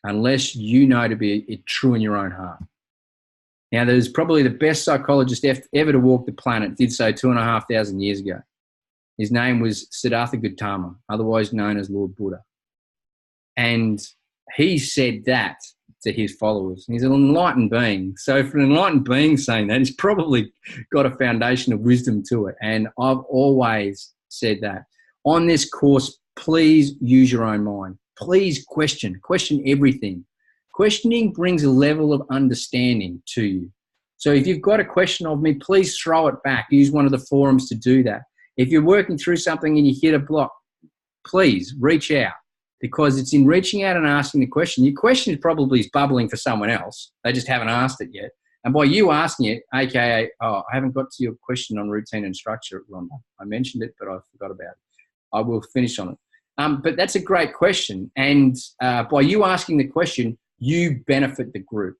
A: unless you know to be true in your own heart. Now, there's probably the best psychologist ever to walk the planet, did so 2,500 years ago. His name was Siddhartha Gautama, otherwise known as Lord Buddha. And he said that to his followers. He's an enlightened being. So for an enlightened being saying that, he's probably got a foundation of wisdom to it. And I've always said that. On this course, please use your own mind. Please question everything. Questioning brings a level of understanding to you. So if you've got a question of me, please throw it back. Use one of the forums to do that. If you're working through something and you hit a block, please reach out, because it's in reaching out and asking the question. Your question is probably bubbling for someone else. They just haven't asked it yet. And by you asking it, aka, oh, I haven't got to your question on routine and structure, Rhonda. I mentioned it, but I forgot about it. I will finish on it. But that's a great question. And by you asking the question, you benefit the group.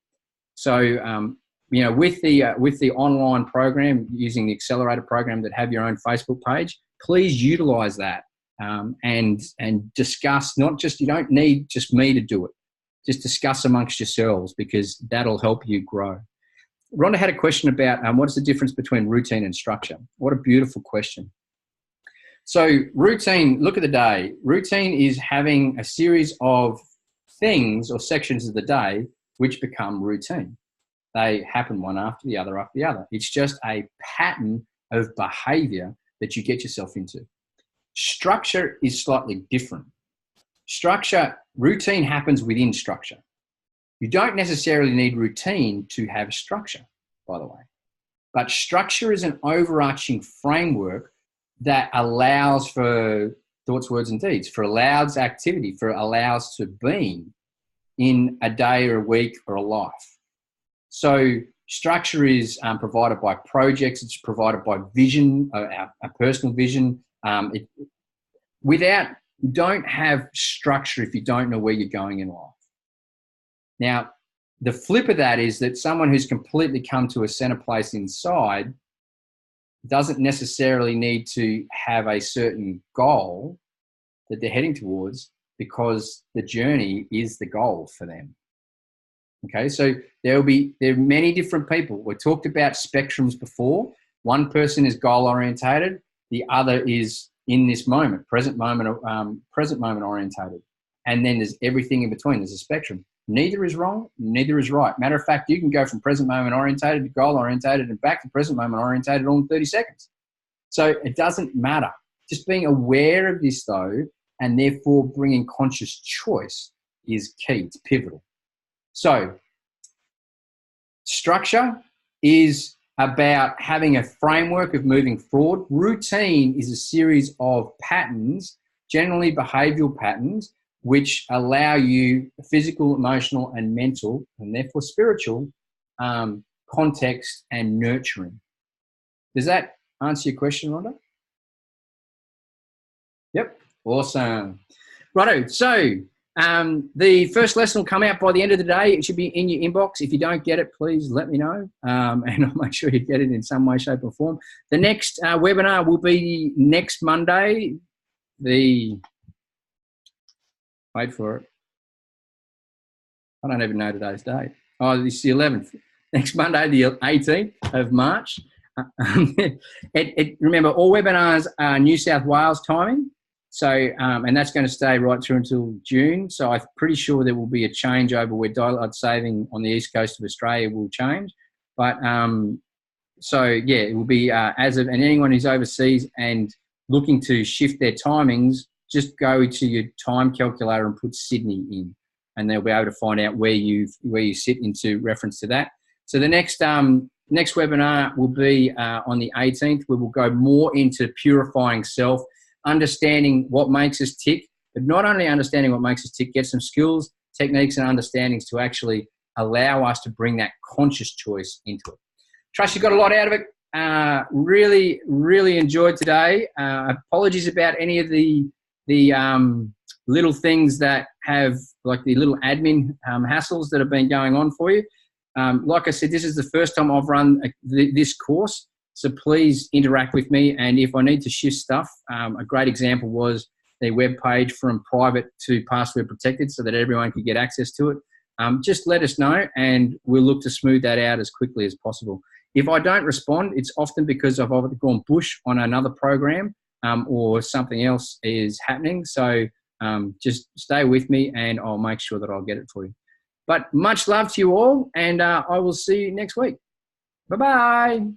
A: So, you know, with the online program, using the accelerator program that have your own Facebook page, please utilize that and discuss, not just, you don't need just me to do it. Just discuss amongst yourselves, because that'll help you grow. Rhonda had a question about what is the difference between routine and structure? What a beautiful question. So routine, look at the day. Routine is having a series of things or sections of the day which become routine. They happen one after the other after the other. It's just a pattern of behavior that you get yourself into. Structure is slightly different. Routine happens within structure. You don't necessarily need routine to have structure, by the way. But structure is an overarching framework that allows for thoughts, words, and deeds, for allows activity, for allows to being in a day or a week or a life. So structure is provided by projects. It's provided by vision, a personal vision. You don't have structure if you don't know where you're going in life. Now, the flip of that is that someone who's completely come to a center place inside doesn't necessarily need to have a certain goal that they're heading towards, because the journey is the goal for them. Okay, so there are many different people. We talked about spectrums before. One person is goal orientated, the other is in this moment, present moment orientated, and then there's everything in between. There's a spectrum. Neither is wrong, neither is right. Matter of fact, you can go from present moment orientated to goal orientated and back to present moment orientated all in 30 seconds. So it doesn't matter. Just being aware of this though, and therefore bringing conscious choice is key. It's pivotal. So structure is about having a framework of moving forward. Routine is a series of patterns, generally behavioral patterns, which allow you physical, emotional, and mental, and therefore spiritual context and nurturing. Does that answer your question, Rhonda? Yep. Awesome. Righto. So the first lesson will come out by the end of the day. It should be in your inbox. If you don't get it, please let me know, and I'll make sure you get it in some way, shape, or form. The next webinar will be next Monday. Wait for it. I don't even know today's date. Oh, it's the 11th. Next Monday, the 18th of March. Remember, all webinars are New South Wales timing. So, and that's going to stay right through until June. So I'm pretty sure there will be a changeover where daylight saving on the east coast of Australia will change. But so yeah, it will be and anyone who's overseas and looking to shift their timings, just go to your time calculator and put Sydney in, and they'll be able to find out where you sit into reference to that. So the next webinar will be on the 18th, where we'll go more into purifying self, understanding what makes us tick, but not only understanding what makes us tick, get some skills, techniques, and understandings to actually allow us to bring that conscious choice into it. Trust you got a lot out of it. Really, really enjoyed today. Apologies about any of the little things that have, like the little admin hassles that have been going on for you. Like I said, this is the first time I've run this course, so please interact with me. And if I need to shift stuff, a great example was the web page from private to password protected so that everyone could get access to it. Just let us know and we'll look to smooth that out as quickly as possible. If I don't respond, it's often because I've either gone bush on another program or something else is happening. So just stay with me and I'll make sure that I'll get it for you. But much love to you all, and I will see you next week. Bye-bye.